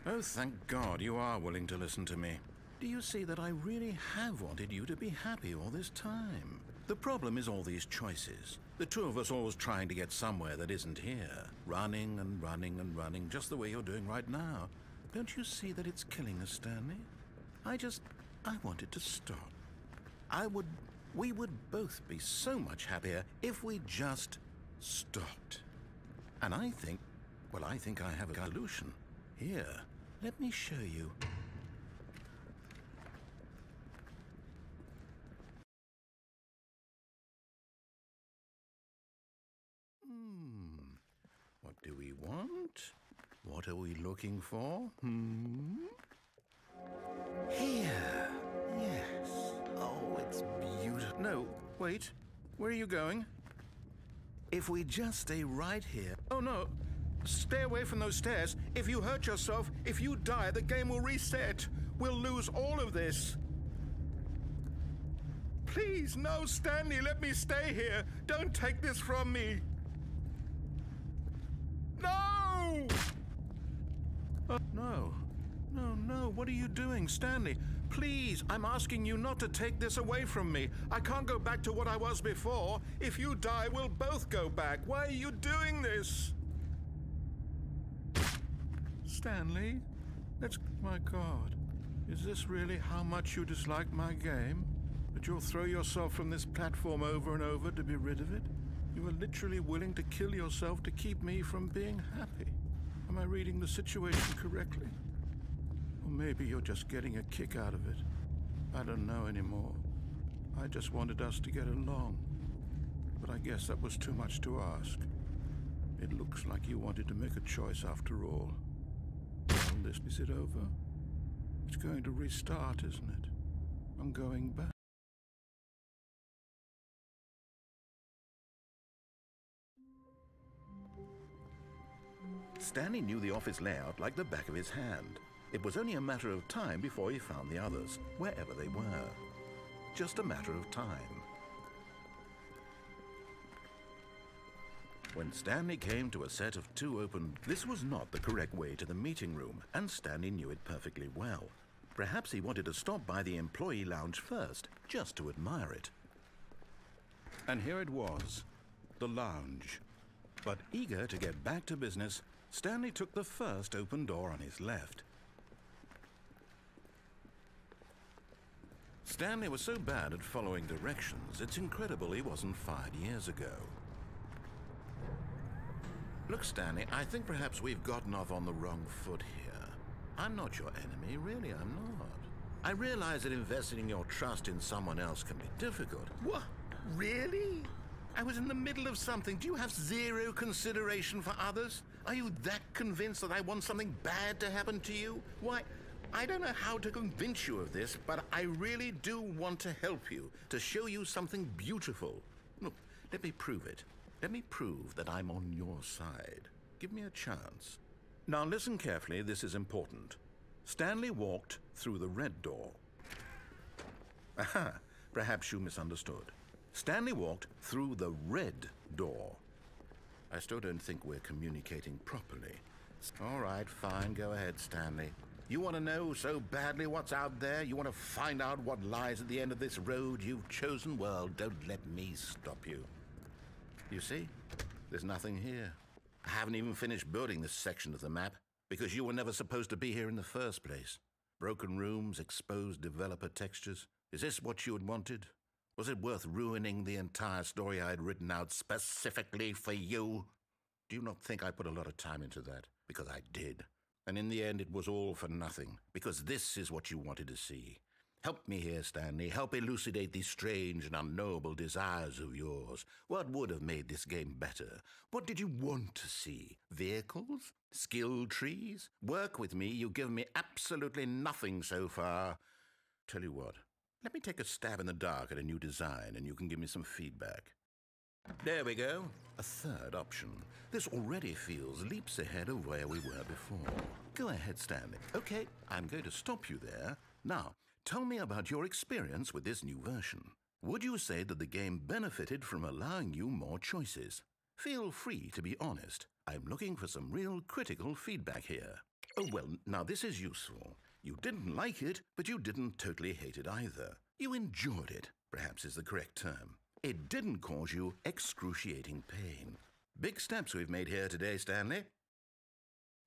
Oh, thank God you are willing to listen to me. Do you see that I really have wanted you to be happy all this time? The problem is all these choices. The two of us always trying to get somewhere that isn't here. Running and running and running, just the way you're doing right now. Don't you see that it's killing us, Stanley? I wanted to stop. We would both be so much happier if we just stopped. And I think I have a solution. Here, let me show you. What do we want? What are we looking for? Here. Yes. Oh, it's beautiful. No, wait. Where are you going? If we just stay right here... Oh, no. Stay away from those stairs. If you hurt yourself, if you die, the game will reset. We'll lose all of this. Please, no, Stanley, let me stay here. Don't take this from me. No! No. No, what are you doing, Stanley? Please, I'm asking you not to take this away from me. I can't go back to what I was before. If you die, we'll both go back. Why are you doing this? Stanley? My God. Is this really how much you dislike my game? That you'll throw yourself from this platform over and over to be rid of it? You are literally willing to kill yourself to keep me from being happy. Am I reading the situation correctly? Or maybe you're just getting a kick out of it. I don't know anymore. I just wanted us to get along. But I guess that was too much to ask. It looks like you wanted to make a choice after all. Well, is it over? It's going to restart, isn't it? I'm going back. Stanley knew the office layout like the back of his hand. It was only a matter of time before he found the others, wherever they were. Just a matter of time. When Stanley came to a set of 2 open... This was not the correct way to the meeting room, and Stanley knew it perfectly well. Perhaps he wanted to stop by the employee lounge first, just to admire it. And here it was, the lounge. But eager to get back to business, Stanley took the first open door on his left. Stanley was so bad at following directions, it's incredible he wasn't fired years ago. Look, Stanley, I think perhaps we've gotten off on the wrong foot here. I'm not your enemy, really, I'm not. I realize that investing your trust in someone else can be difficult. What? Really? I was in the middle of something. Do you have zero consideration for others? Are you that convinced that I want something bad to happen to you? Why, I don't know how to convince you of this, but I really do want to help you, to show you something beautiful. Look, let me prove it. Let me prove that I'm on your side. Give me a chance. Now listen carefully, this is important. Stanley walked through the red door. Aha, perhaps you misunderstood. Stanley walked through the red door. I still don't think we're communicating properly. All right, fine, go ahead, Stanley. You want to know so badly what's out there? You want to find out what lies at the end of this road you've chosen? Well, don't let me stop you. You see, there's nothing here. I haven't even finished building this section of the map because you were never supposed to be here in the first place. Broken rooms, exposed developer textures. Is this what you had wanted? Was it worth ruining the entire story I had written out specifically for you? Do you not think I put a lot of time into that? Because I did. And in the end, it was all for nothing, because this is what you wanted to see. Help me here, Stanley. Help elucidate these strange and unknowable desires of yours. What would have made this game better? What did you want to see? Vehicles? Skill trees? Work with me. You've given me absolutely nothing so far. Tell you what, let me take a stab in the dark at a new design, and you can give me some feedback. There we go. A third option. This already feels leaps ahead of where we were before. Go ahead, Stanley. Okay, I'm going to stop you there. Now, tell me about your experience with this new version. Would you say that the game benefited from allowing you more choices? Feel free to be honest. I'm looking for some real critical feedback here. Oh, well, now this is useful. You didn't like it, but you didn't totally hate it either. You enjoyed it, perhaps is the correct term. It didn't cause you excruciating pain. Big steps we've made here today, Stanley.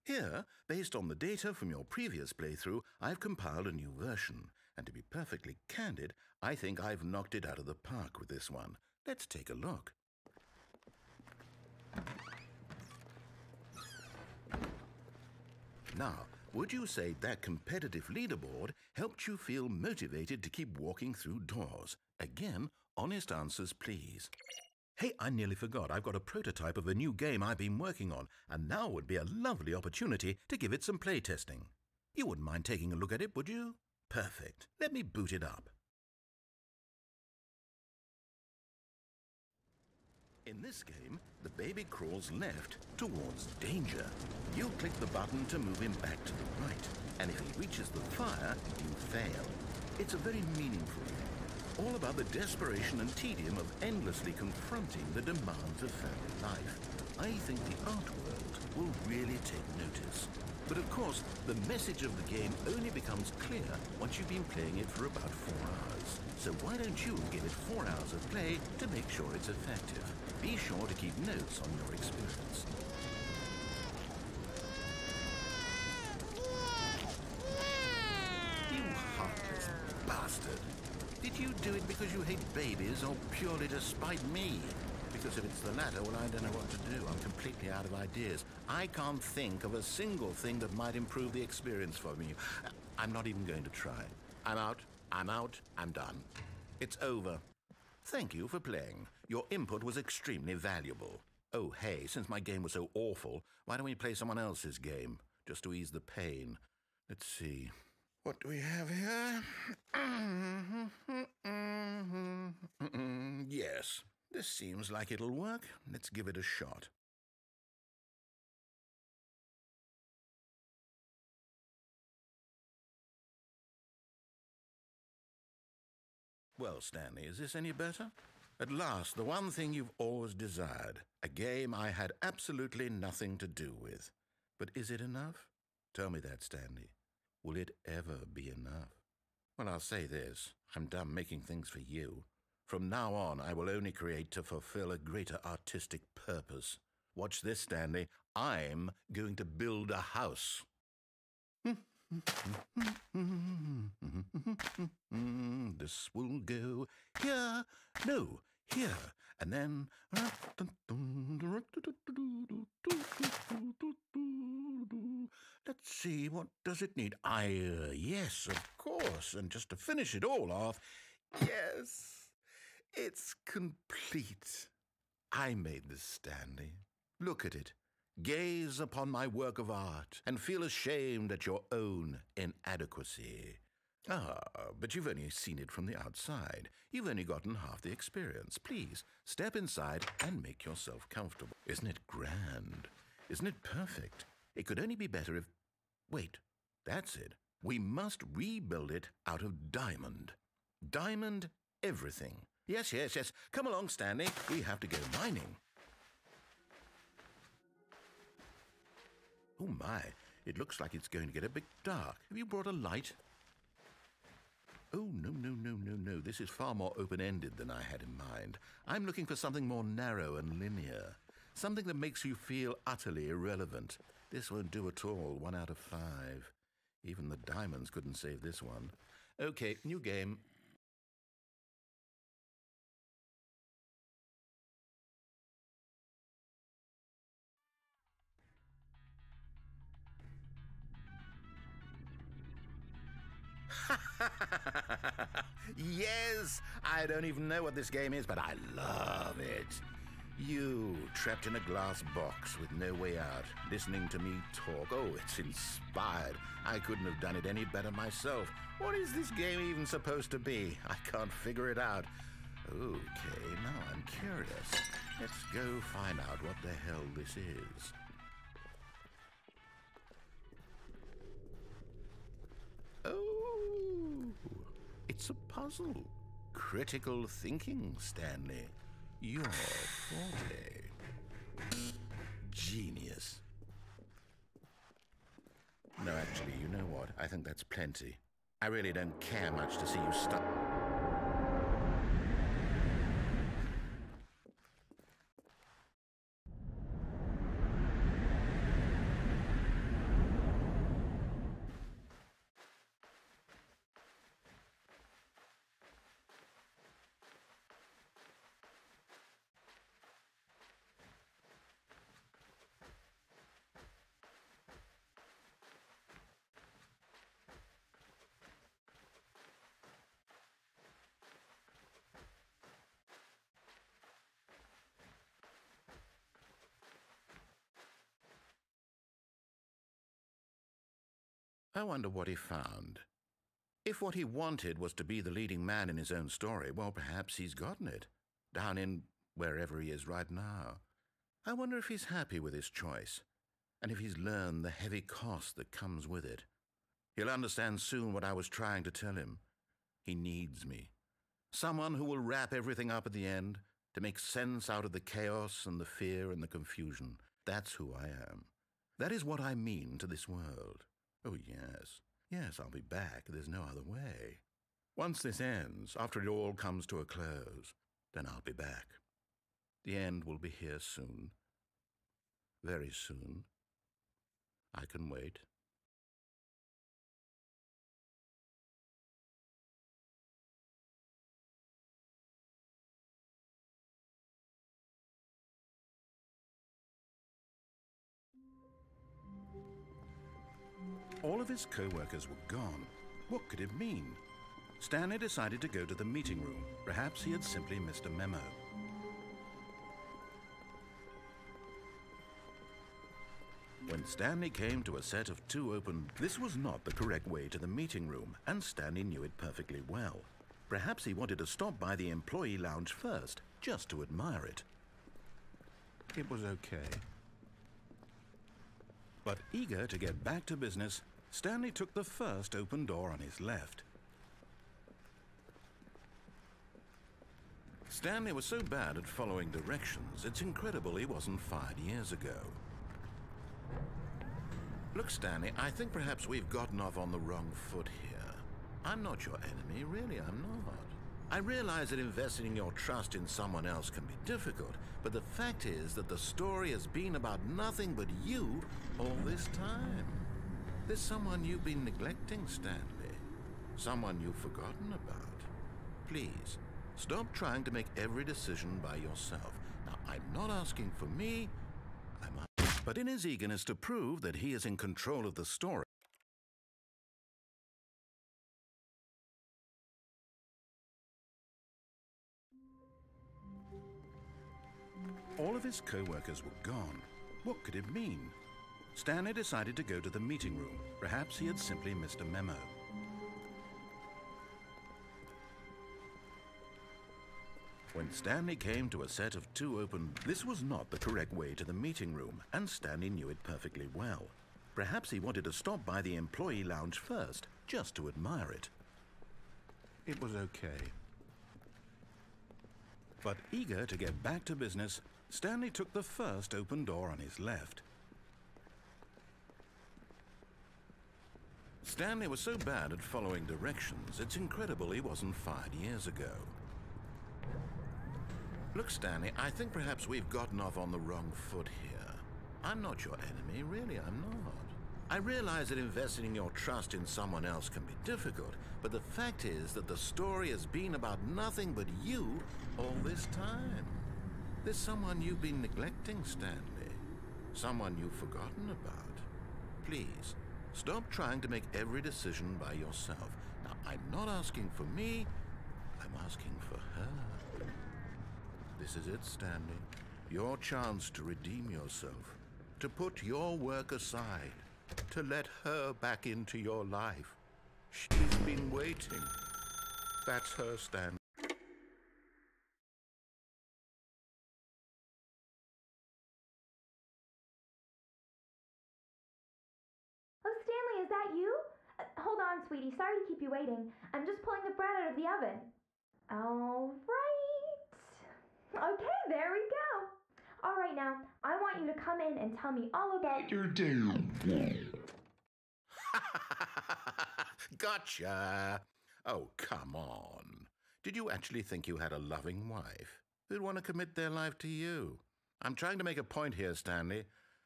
Here, based on the data from your previous playthrough, I've compiled a new version. And to be perfectly candid, I think I've knocked it out of the park with this one. Let's take a look. Now, would you say that competitive leaderboard helped you feel motivated to keep walking through doors? Again, honest answers, please. Hey, I nearly forgot. I've got a prototype of a new game I've been working on, and now would be a lovely opportunity to give it some playtesting. You wouldn't mind taking a look at it, would you? Perfect. Let me boot it up. In this game, the baby crawls left towards danger. You click the button to move him back to the right, and if he reaches the fire, you fail. It's a very meaningful game, all about the desperation and tedium of endlessly confronting the demands of family life. I think the art world will really take notice. But of course, the message of the game only becomes clear once you've been playing it for about 4 hours. So why don't you give it 4 hours of play to make sure it's effective? Be sure to keep notes on your experience. You heartless bastard. Did you do it because you hate babies or purely to spite me? Because if it's the latter, well, I don't know what to do. I'm completely out of ideas. I can't think of a single thing that might improve the experience for me. I'm not even going to try. I'm out, I'm done. It's over. Thank you for playing. Your input was extremely valuable. Oh, hey, since my game was so awful, why don't we play someone else's game, just to ease the pain? Let's see. What do we have here? Yes, this seems like it'll work. Let's give it a shot. Well, Stanley, is this any better? At last, the one thing you've always desired. A game I had absolutely nothing to do with. But is it enough? Tell me that, Stanley. Will it ever be enough? Well, I'll say this. I'm done making things for you. From now on, I will only create to fulfill a greater artistic purpose. Watch this, Stanley. I'm going to build a house. This will go here, no, here, and then... Let's see, what does it need? Yes, of course, and just to finish it all off, yes, it's complete. I made this, Stanley. Look at it. Gaze upon my work of art and feel ashamed at your own inadequacy. Ah, but you've only seen it from the outside. You've only gotten half the experience. Please, step inside and make yourself comfortable. Isn't it grand? Isn't it perfect? It could only be better if... Wait, that's it. We must rebuild it out of diamond. Diamond everything. Yes, yes, yes. Come along, Stanley. We have to go mining. Oh, my. It looks like it's going to get a bit dark. Have you brought a light? Oh, no, no, no, no, no. This is far more open-ended than I had in mind. I'm looking for something more narrow and linear. Something that makes you feel utterly irrelevant. This won't do at all. 1 out of 5. Even the diamonds couldn't save this one. Okay, new game. Yes! I don't even know what this game is, but I love it. You, trapped in a glass box with no way out, listening to me talk. Oh, it's inspired. I couldn't have done it any better myself. What is this game even supposed to be? I can't figure it out. Okay, now I'm curious. Let's go find out what the hell this is. Oh, it's a puzzle. Critical thinking, Stanley. Your forte. Genius. No, actually, you know what? I think that's plenty. I really don't care much to see you stuck. I wonder what he found. If what he wanted was to be the leading man in his own story, well, perhaps he's gotten it, down in wherever he is right now. I wonder if he's happy with his choice, and if he's learned the heavy cost that comes with it. He'll understand soon what I was trying to tell him. He needs me. Someone who will wrap everything up at the end, to make sense out of the chaos and the fear and the confusion. That's who I am. That is what I mean to this world. Oh, yes. Yes, I'll be back. There's no other way. Once this ends, after it all comes to a close, then I'll be back. The end will be here soon. Very soon. I can wait. All of his co-workers were gone. What could it mean? Stanley decided to go to the meeting room. Perhaps he had simply missed a memo. When Stanley came to a set of 2 open... This was not the correct way to the meeting room, and Stanley knew it perfectly well. Perhaps he wanted to stop by the employee lounge first, just to admire it. It was okay. But eager to get back to business, Stanley took the first open door on his left. Stanley was so bad at following directions, it's incredible he wasn't fired years ago. Look, Stanley, I think perhaps we've gotten off on the wrong foot here. I'm not your enemy, really, I'm not. I realize that investing your trust in someone else can be difficult, but the fact is that the story has been about nothing but you all this time. There's someone you've been neglecting, Stanley. Someone you've forgotten about. Please, stop trying to make every decision by yourself. Now, I'm not asking for me, but in his eagerness to prove that he is in control of the story, all of his co-workers were gone. What could it mean? Stanley decided to go to the meeting room. Perhaps he had simply missed a memo. When Stanley came to a set of 2 open... This was not the correct way to the meeting room, and Stanley knew it perfectly well. Perhaps he wanted to stop by the employee lounge first, just to admire it. It was okay. But eager to get back to business, Stanley took the first open door on his left. Stanley was so bad at following directions, it's incredible he wasn't fired years ago. Look, Stanley, I think perhaps we've gotten off on the wrong foot here. I'm not your enemy, really, I'm not. I realize that investing your trust in someone else can be difficult, but the fact is that the story has been about nothing but you all this time. There's someone you've been neglecting, Stanley. Someone you've forgotten about. Please, stop trying to make every decision by yourself. Now, I'm not asking for me, I'm asking for her. This is it, Stanley. Your chance to redeem yourself, to put your work aside, to let her back into your life. She's been waiting. That's her, Stanley. Oh, Stanley, is that you? Hold on, sweetie. Sorry to keep you waiting. I'm just pulling the bread out of the oven. All right. Okay, there we go. All right, now, I want you to come in and tell me all about Your damn. Gotcha! Oh, come on. Did you actually think you had a loving wife who'd want to commit their life to you? I'm trying to make a point here, Stanley.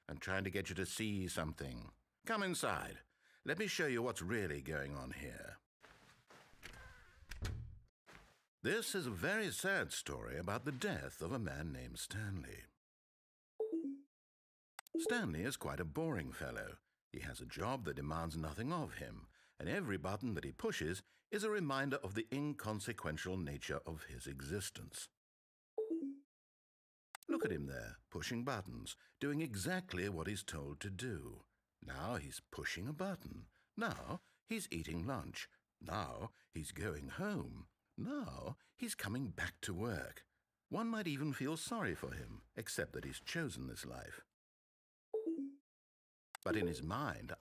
I'm trying to get you to see something. Come inside. Let me show you what's really going on here. This is a very sad story about the death of a man named Stanley. Stanley is quite a boring fellow. He has a job that demands nothing of him, and every button that he pushes is a reminder of the inconsequential nature of his existence. Look at him there, pushing buttons, doing exactly what he's told to do. Now he's pushing a button. Now he's eating lunch. Now he's going home. Now he's coming back to work. One might even feel sorry for him, except that he's chosen this life. But in his mind,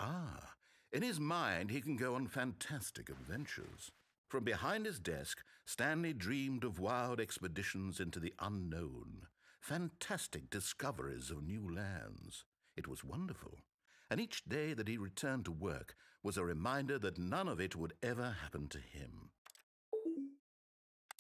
he can go on fantastic adventures. From behind his desk, Stanley dreamed of wild expeditions into the unknown, fantastic discoveries of new lands. It was wonderful. And each day that he returned to work was a reminder that none of it would ever happen to him.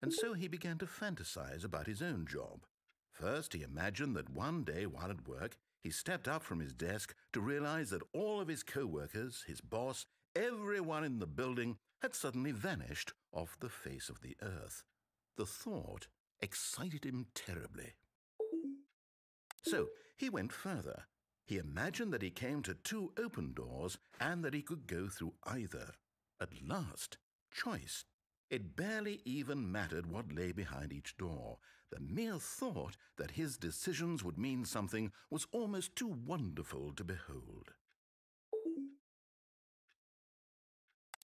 And so he began to fantasize about his own job. First, he imagined that one day while at work, he stepped up from his desk to realize that all of his co-workers, his boss, everyone in the building had suddenly vanished off the face of the earth. The thought excited him terribly. So he went further. He imagined that he came to 2 open doors and that he could go through either. At last, choice. It barely even mattered what lay behind each door. The mere thought that his decisions would mean something was almost too wonderful to behold.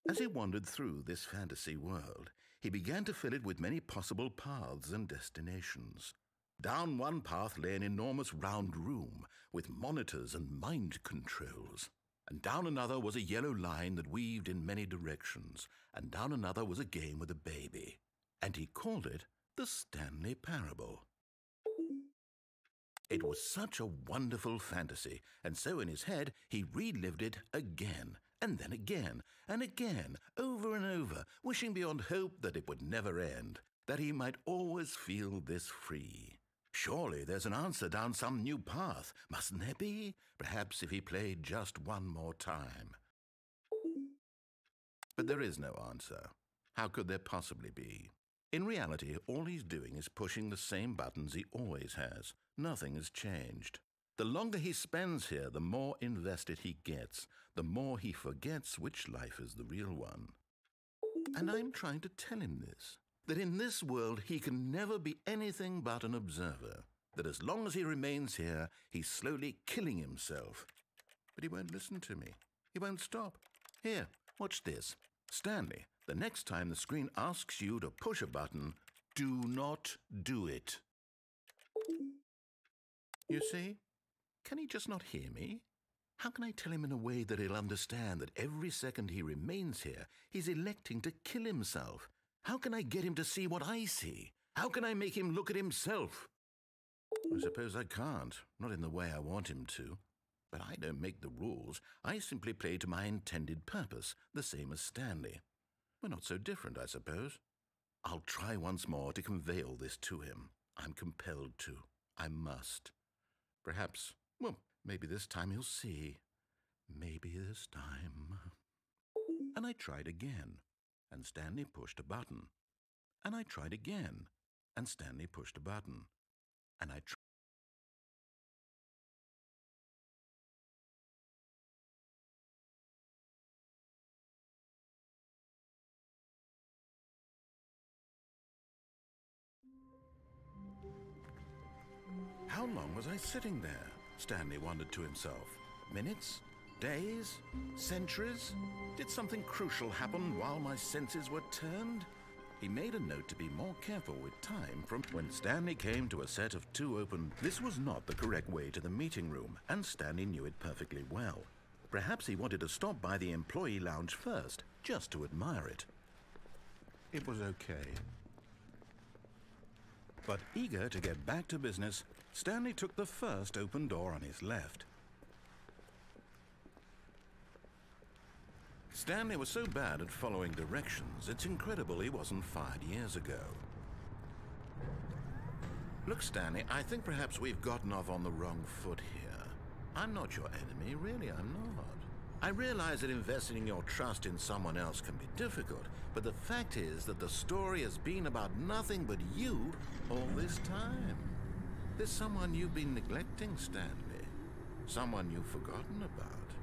As he wandered through this fantasy world, he began to fill it with many possible paths and destinations. Down one path lay an enormous round room with monitors and mind controls. And down another was a yellow line that weaved in many directions, and down another was a game with a baby. And he called it the Stanley Parable. It was such a wonderful fantasy, and so in his head he relived it again, and then again, and again, over and over, wishing beyond hope that it would never end, that he might always feel this free. Surely there's an answer down some new path, mustn't there be? Perhaps if he played just one more time. But there is no answer. How could there possibly be? In reality, all he's doing is pushing the same buttons he always has. Nothing has changed. The longer he spends here, the more invested he gets, the more he forgets which life is the real one. And I'm trying to tell him this, that in this world he can never be anything but an observer, that as long as he remains here, he's slowly killing himself. But he won't listen to me. He won't stop. Here, watch this. Stanley, the next time the screen asks you to push a button, do not do it. You see? Can he just not hear me? How can I tell him in a way that he'll understand that every second he remains here, he's electing to kill himself? How can I get him to see what I see? How can I make him look at himself? I suppose I can't, not in the way I want him to. But I don't make the rules. I simply play to my intended purpose, the same as Stanley. We're not so different, I suppose. I'll try once more to convey all this to him. I'm compelled to. I must. Perhaps, well, maybe this time he'll see. Maybe this time. And I tried again, and Stanley pushed a button. And I tried again, and Stanley pushed a button. And I tried. How long was I sitting there? Stanley wondered to himself. Minutes? Days? Centuries? Did something crucial happen while my senses were turned? He made a note to be more careful with time from when Stanley came to a set of 2 open. This was not the correct way to the meeting room, and Stanley knew it perfectly well. Perhaps he wanted to stop by the employee lounge first, just to admire it. It was okay. But eager to get back to business, Stanley took the first open door on his left. Stanley was so bad at following directions, it's incredible he wasn't fired years ago. Look, Stanley, I think perhaps we've gotten off on the wrong foot here. I'm not your enemy, really, I'm not. I realize that investing your trust in someone else can be difficult, but the fact is that the story has been about nothing but you all this time. There's someone you've been neglecting, Stanley. Someone you've forgotten about.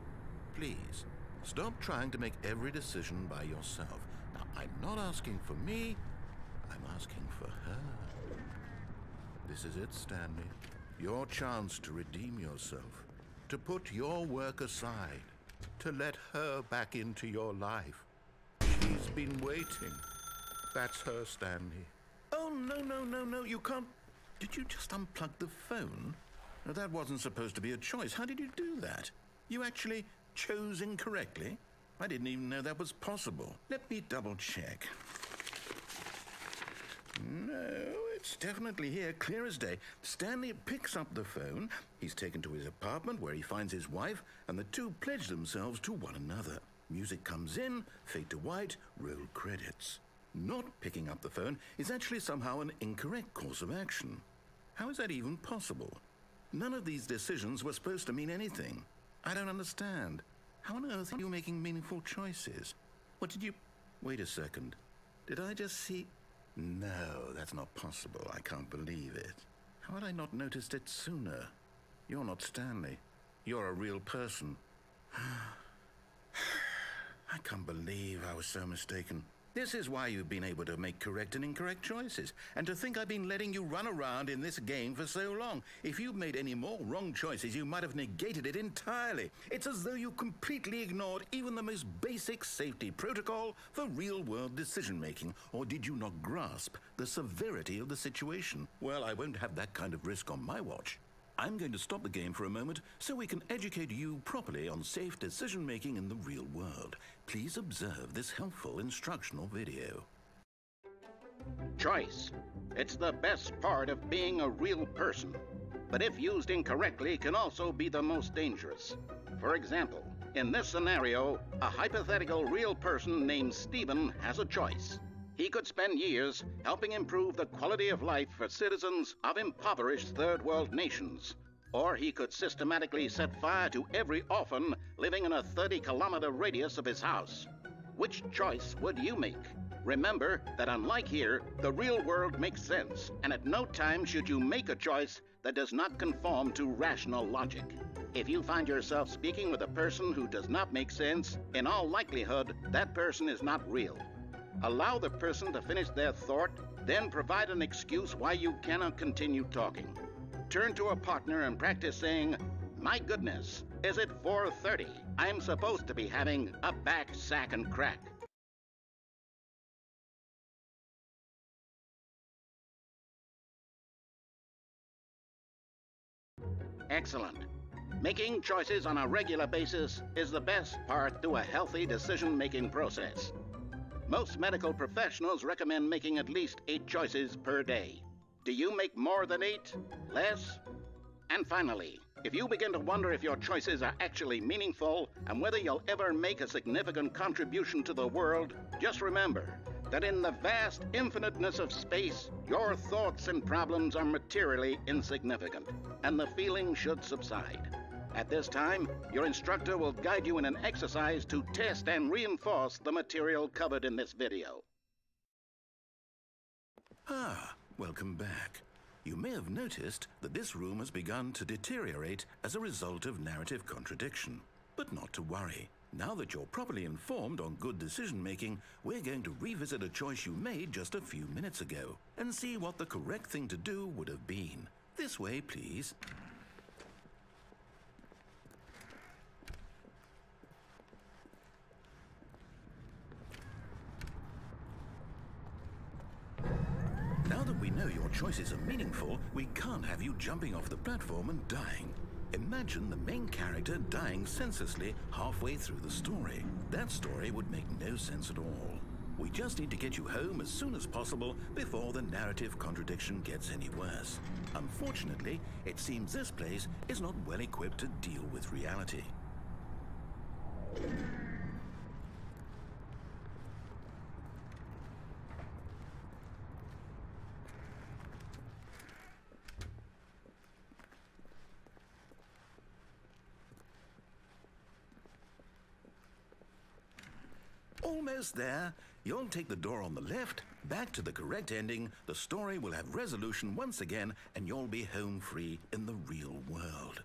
Please, stop trying to make every decision by yourself. Now, I'm not asking for me, I'm asking for her. This is it, Stanley. Your chance to redeem yourself, to put your work aside, to let her back into your life. She's been waiting. That's her, Stanley. Oh, no, you can't. Did you just unplug the phone? No, that wasn't supposed to be a choice. How did you do that? You actually chose incorrectly? I didn't even know that was possible. Let me double check. No, it's definitely here, clear as day. Stanley picks up the phone. He's taken to his apartment where he finds his wife, and the two pledge themselves to one another. Music comes in, fade to white, roll credits. Not picking up the phone is actually somehow an incorrect course of action. How is that even possible? None of these decisions were supposed to mean anything. I don't understand. How on earth are you making meaningful choices? What did you... Wait a second. Did I just see... No, that's not possible. I can't believe it. How had I not noticed it sooner? You're not Stanley. You're a real person. I can't believe I was so mistaken. This is why you've been able to make correct and incorrect choices. And to think I've been letting you run around in this game for so long. If you'd made any more wrong choices, you might have negated it entirely. It's as though you completely ignored even the most basic safety protocol for real-world decision-making. Or did you not grasp the severity of the situation? Well, I won't have that kind of risk on my watch. I'm going to stop the game for a moment so we can educate you properly on safe decision-making in the real world. Please observe this helpful instructional video. Choice. It's the best part of being a real person, but if used incorrectly can also be the most dangerous. For example, in this scenario, a hypothetical real person named Stephen has a choice. He could spend years helping improve the quality of life for citizens of impoverished third world nations. Or he could systematically set fire to every orphan living in a 30-kilometer radius of his house. Which choice would you make? Remember that unlike here, the real world makes sense, and at no time should you make a choice that does not conform to rational logic. If you find yourself speaking with a person who does not make sense, in all likelihood, that person is not real. Allow the person to finish their thought, then provide an excuse why you cannot continue talking. Turn to a partner and practice saying, "My goodness, is it 4:30? I'm supposed to be having a back, sack, and crack." Excellent. Making choices on a regular basis is the best part to a healthy decision-making process. Most medical professionals recommend making at least 8 choices per day. Do you make more than 8? Less? And finally, if you begin to wonder if your choices are actually meaningful and whether you'll ever make a significant contribution to the world, just remember that in the vast infiniteness of space, your thoughts and problems are materially insignificant, and the feeling should subside. At this time, your instructor will guide you in an exercise to test and reinforce the material covered in this video. Ah, welcome back. You may have noticed that this room has begun to deteriorate as a result of narrative contradiction. But not to worry. Now that you're properly informed on good decision-making, we're going to revisit a choice you made just a few minutes ago and see what the correct thing to do would have been. This way, please. Now that we know your choices are meaningful, we can't have you jumping off the platform and dying. Imagine the main character dying senselessly halfway through the story. That story would make no sense at all. We just need to get you home as soon as possible before the narrative contradiction gets any worse. Unfortunately, it seems this place is not well equipped to deal with reality. Almost there. You'll take the door on the left, back to the correct ending, the story will have resolution once again, and you'll be home free in the real world.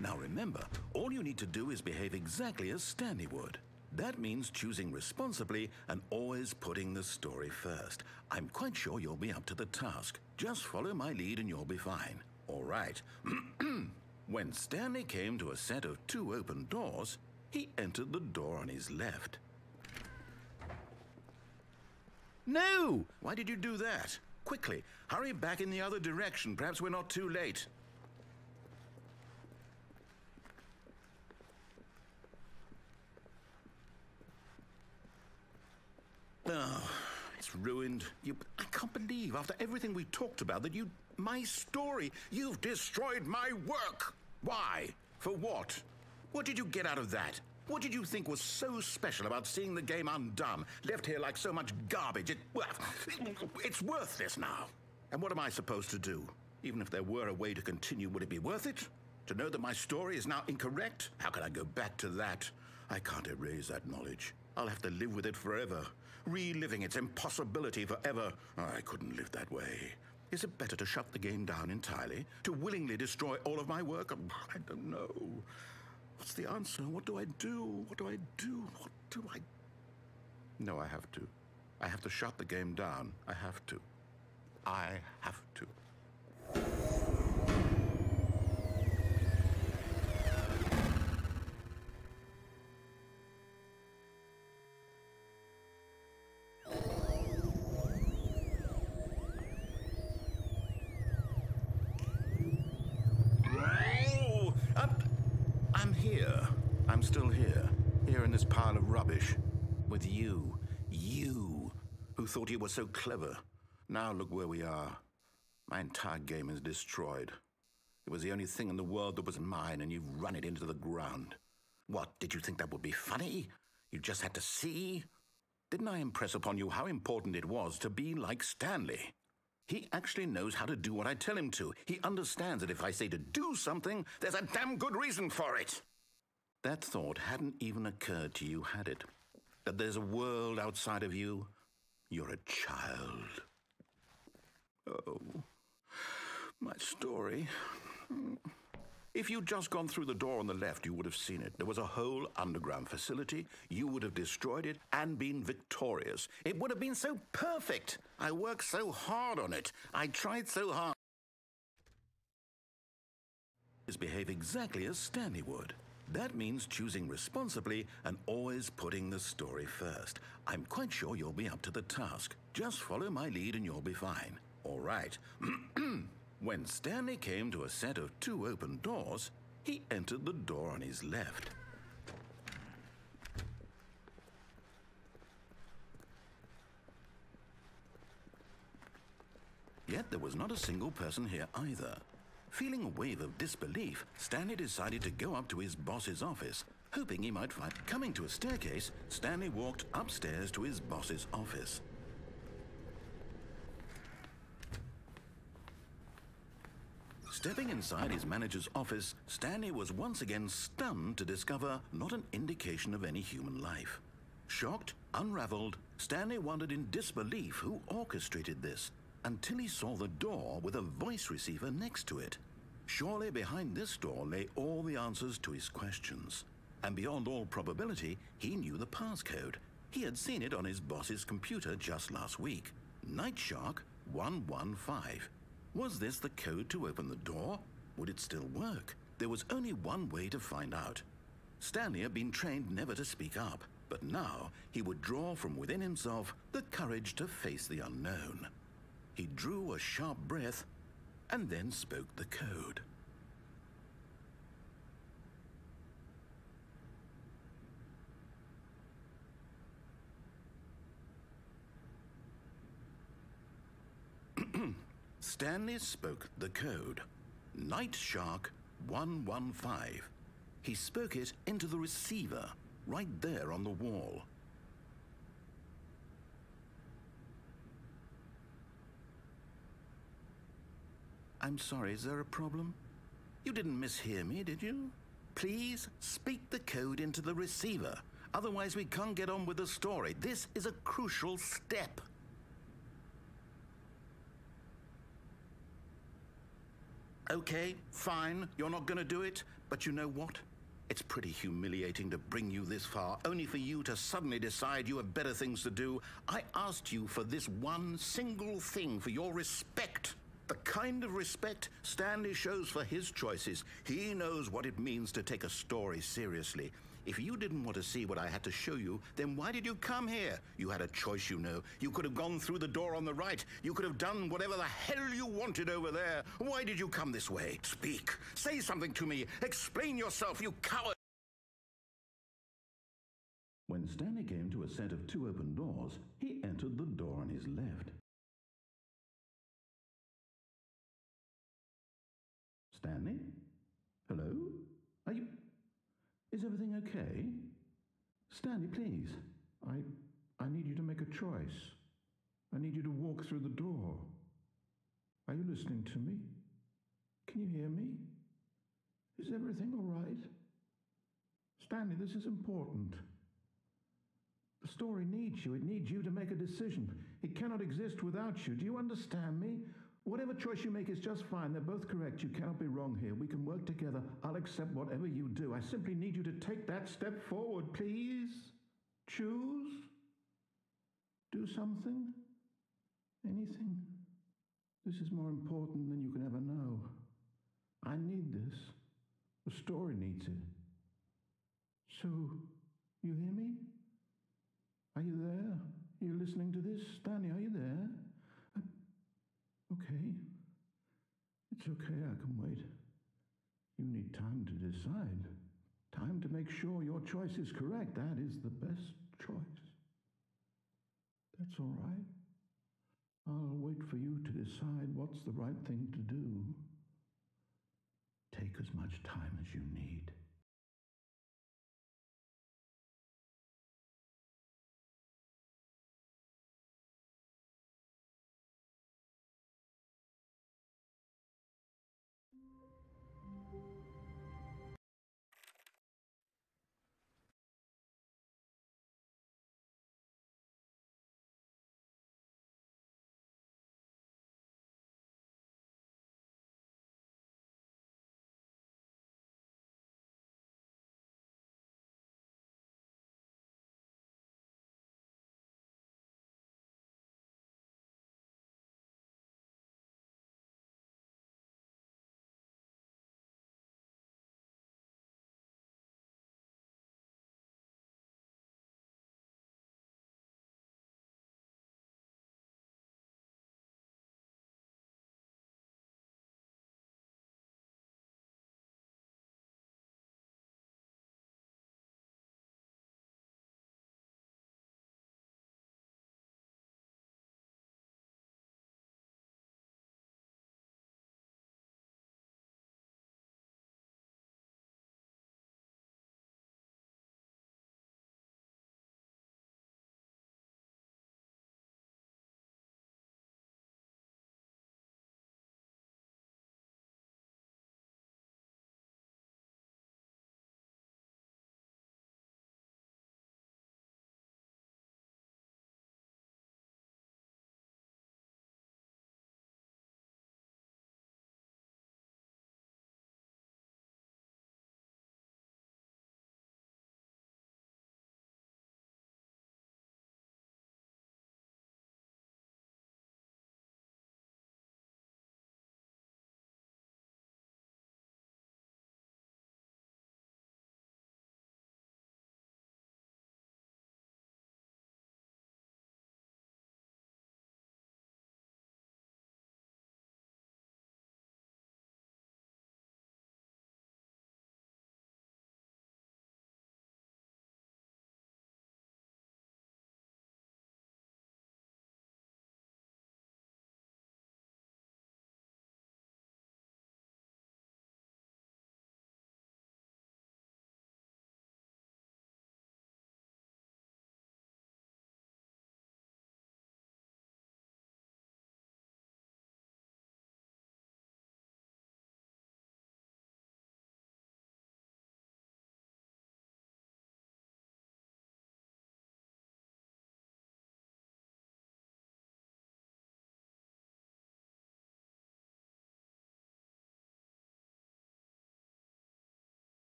Now remember, all you need to do is behave exactly as Stanley would. That means choosing responsibly and always putting the story first. I'm quite sure you'll be up to the task. Just follow my lead and you'll be fine. All right. When Stanley came to a set of 2 open doors, he entered the door on his left. No! Why did you do that? Quickly, hurry back in the other direction. Perhaps we're not too late. Oh, it's ruined. I can't believe, after everything we talked about, that my story, you've destroyed my work. Why? For what? What did you get out of that? What did you think was so special about seeing the game undone, left here like so much garbage? It's worthless now. And what am I supposed to do? Even if there were a way to continue, would it be worth it? To know that my story is now incorrect? How can I go back to that? I can't erase that knowledge. I'll have to live with it forever, reliving its impossibility forever. I couldn't live that way. Is it better to shut the game down entirely? To willingly destroy all of my work? I don't know. What's the answer? What do I do? What do I do? What do I... No, I have to. I have to shut the game down. I have to. I have to. I'm still here in this pile of rubbish, with you who thought you were so clever. Now look where we are. My entire game is destroyed. It was the only thing in the world that was mine, and you've run it into the ground. What, did you think that would be funny? You just had to see? Didn't I impress upon you how important it was to be like Stanley? He actually knows how to do what I tell him to. He understands that if I say to do something, there's a damn good reason for it. That thought hadn't even occurred to you, had it? That there's a world outside of you? You're a child. Oh, my story. If you'd just gone through the door on the left, you would have seen it. There was a whole underground facility. You would have destroyed it and been victorious. It would have been so perfect. I worked so hard on it. I tried so hard. Behave exactly as Stanley would. That means choosing responsibly and always putting the story first. I'm quite sure you'll be up to the task. Just follow my lead and you'll be fine. All right. When Stanley came to a set of 2 open doors, he entered the door on his left. Yet there was not a single person here either. Feeling a wave of disbelief, Stanley decided to go up to his boss's office, hoping he might find... Coming to a staircase, Stanley walked upstairs to his boss's office. Stepping inside his manager's office, Stanley was once again stunned to discover not an indication of any human life. Shocked, unraveled, Stanley wondered in disbelief who orchestrated this, until he saw the door with a voice receiver next to it. Surely behind this door lay all the answers to his questions. And beyond all probability, he knew the passcode. He had seen it on his boss's computer just last week. Night Shark 115. Was this the code to open the door? Would it still work? There was only one way to find out. Stanley had been trained never to speak up, but now he would draw from within himself the courage to face the unknown. He drew a sharp breath and then spoke the code. Stanley spoke the code. Night Shark 115. He spoke it into the receiver, right there on the wall. I'm sorry, is there a problem? You didn't mishear me, did you? Please speak the code into the receiver. Otherwise, we can't get on with the story. This is a crucial step. Okay, fine, you're not going to do it, but you know what? It's pretty humiliating to bring you this far, only for you to suddenly decide you have better things to do. I asked you for this one single thing, for your respect. The kind of respect Stanley shows for his choices. He knows what it means to take a story seriously. If you didn't want to see what I had to show you, then why did you come here? You had a choice, you know. You could have gone through the door on the right. You could have done whatever the hell you wanted over there. Why did you come this way? Speak. Say something to me. Explain yourself, you coward. When Stanley came to a set of two open doors, he entered the door on his left. Stanley? Hello? Are you... Is everything okay? Stanley, please. I need you to make a choice. I need you to walk through the door. Are you listening to me? Can you hear me? Is everything all right? Stanley, this is important. The story needs you. It needs you to make a decision. It cannot exist without you. Do you understand me? Whatever choice you make is just fine. They're both correct. You cannot be wrong here. We can work together. I'll accept whatever you do. I simply need you to take that step forward, please. Choose. Do something. Anything. This is more important than you can ever know. I need this. The story needs it. So, you hear me? Are you there? Are you listening to this? Stanley, are you there? Okay. It's okay, I can wait. You need time to decide. Time to make sure your choice is correct. That is the best choice. That's all right. I'll wait for you to decide what's the right thing to do. Take as much time as you need.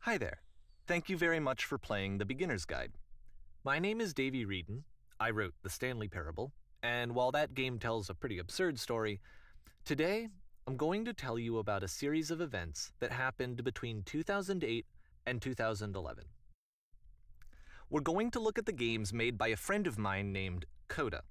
Hi there. Thank you very much for playing the Beginner's Guide. My name is Davey Reedon. I wrote the Stanley Parable, and while that game tells a pretty absurd story, today I'm going to tell you about a series of events that happened between 2008 and 2011. We're going to look at the games made by a friend of mine named Coda.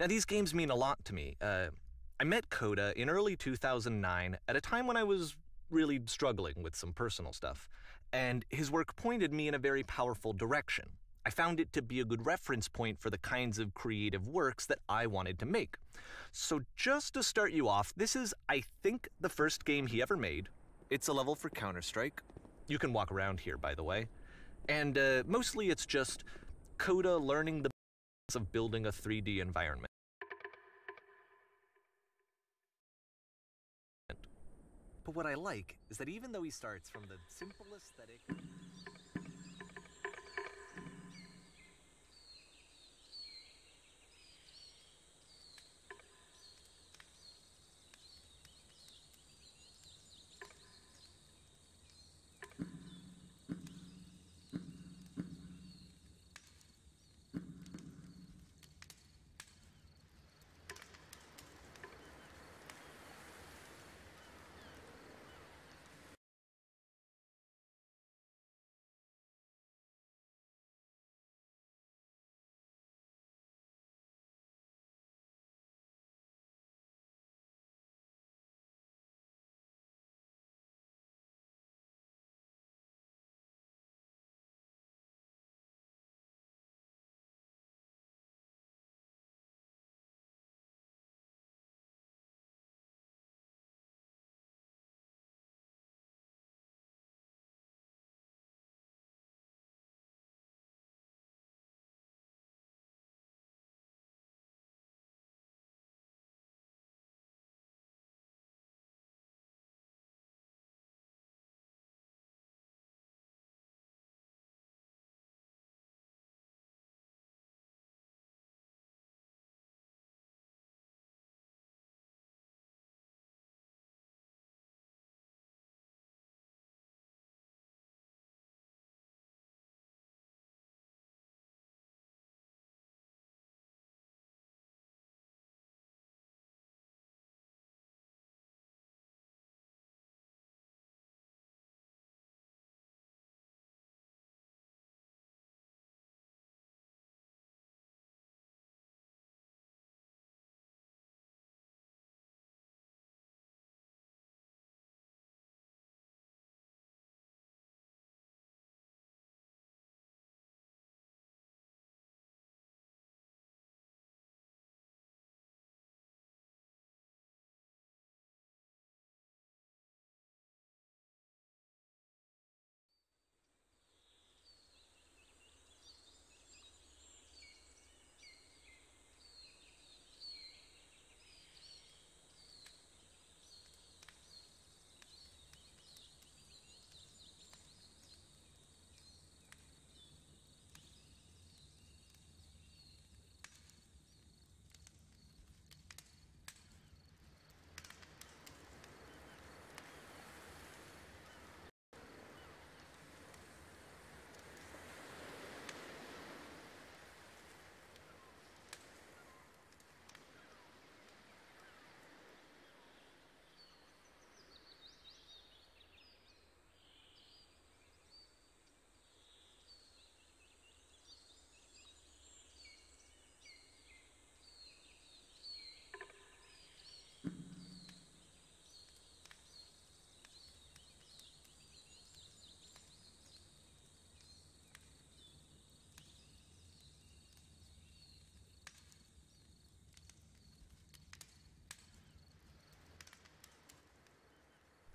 Now, these games mean a lot to me. I met Coda in early 2009 at a time when I was really struggling with some personal stuff, and his work pointed me in a very powerful direction. I found it to be a good reference point for the kinds of creative works that I wanted to make. So just to start you off, this is, I think, the first game he ever made. It's a level for Counter-Strike. You can walk around here, by the way. And mostly it's just Coda learning the basics of building a 3D environment. But what I like is that even though he starts from the simple aesthetic...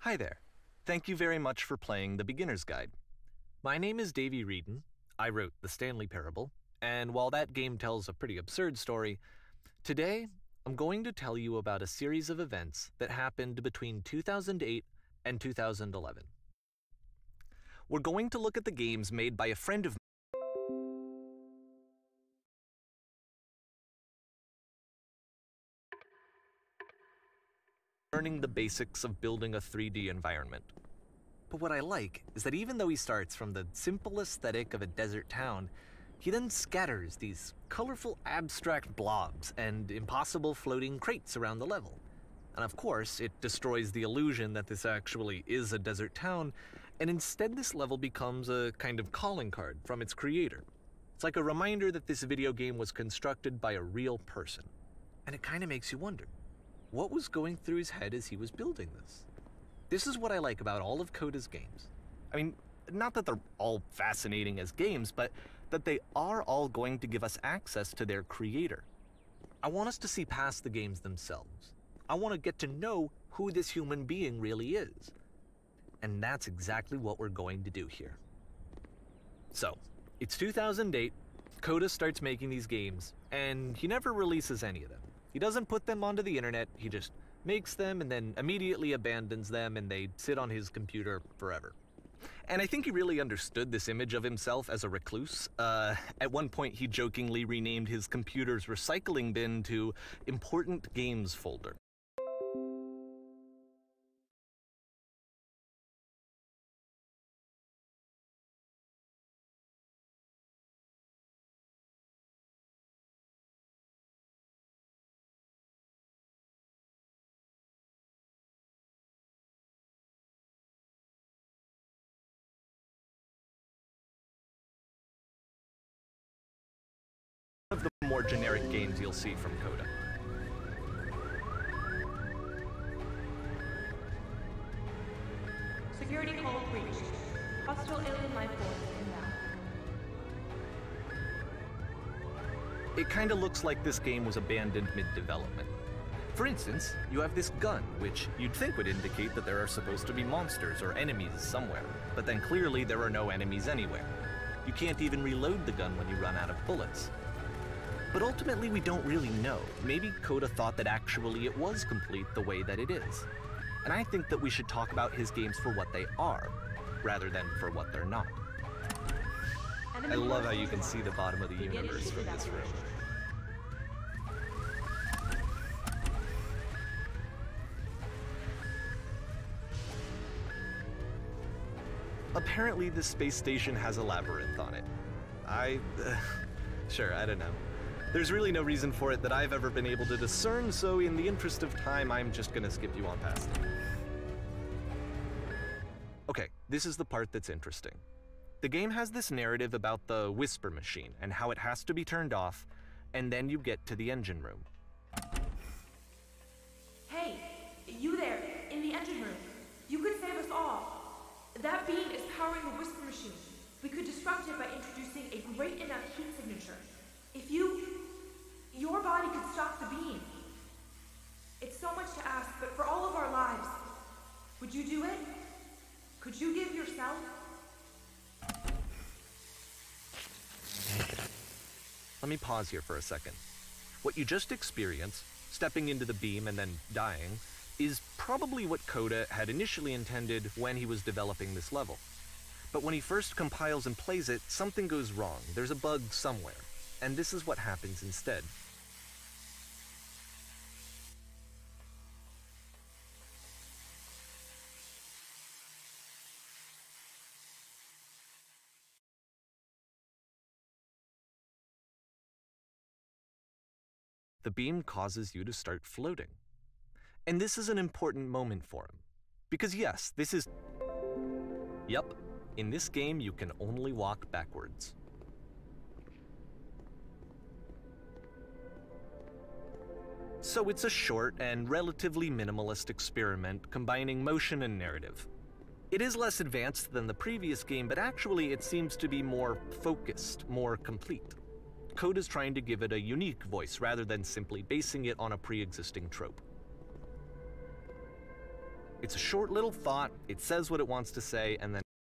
Hi there. Thank you very much for playing the Beginner's Guide. My name is Davey Reedon. I wrote the Stanley Parable, and while that game tells a pretty absurd story, today I'm going to tell you about a series of events that happened between 2008 and 2011. We're going to look at the games made by a friend of learning the basics of building a 3D environment. But what I like is that even though he starts from the simple aesthetic of a desert town, he then scatters these colorful abstract blobs and impossible floating crates around the level. And of course, it destroys the illusion that this actually is a desert town, and instead this level becomes a kind of calling card from its creator. It's like a reminder that this video game was constructed by a real person. And it kind of makes you wonder, what was going through his head as he was building this? This is what I like about all of Coda's games. I mean, not that they're all fascinating as games, but that they are all going to give us access to their creator. I want us to see past the games themselves. I want to get to know who this human being really is. And that's exactly what we're going to do here. So, it's 2008, Coda starts making these games, and he never releases any of them. He doesn't put them onto the internet, he just makes them and then immediately abandons them, and they sit on his computer forever. And I think he really understood this image of himself as a recluse. At one point he jokingly renamed his computer's recycling bin to Important Games Folder. One of the more generic games you'll see from Coda. Security call breached. Hostile alien life force inbound. It kinda looks like this game was abandoned mid-development. For instance, you have this gun, which you'd think would indicate that there are supposed to be monsters or enemies somewhere, but then clearly there are no enemies anywhere. You can't even reload the gun when you run out of bullets. But ultimately we don't really know. Maybe Coda thought that actually it was complete the way that it is. And I think that we should talk about his games for what they are, rather than for what they're not. I love how you can see the bottom of the universe from this room. Apparently this space station has a labyrinth on it. Sure, I don't know. There's really no reason for it that I've ever been able to discern, so in the interest of time, I'm just gonna skip you on past it. Okay, this is the part that's interesting. The game has this narrative about the whisper machine and how it has to be turned off, and then you get to the engine room. Hey, you there, in the engine room. You could save us all. That beam is powering the whisper machine. We could disrupt it by introducing a great enough heat signature. If your body could stop the beam. It's so much to ask, but for all of our lives, would you do it? Could you give yourself? Let me pause here for a second. What you just experienced, stepping into the beam and then dying, is probably what Coda had initially intended when he was developing this level. But when he first compiles and plays it, something goes wrong. There's a bug somewhere. And this is what happens instead. The beam causes you to start floating. And this is an important moment for him. Because yes, this is... Yep, in this game you can only walk backwards. So it's a short and relatively minimalist experiment combining motion and narrative. It is less advanced than the previous game, but actually it seems to be more focused, more complete. Coda's trying to give it a unique voice rather than simply basing it on a pre-existing trope. It's a short little thought, it says what it wants to say, and then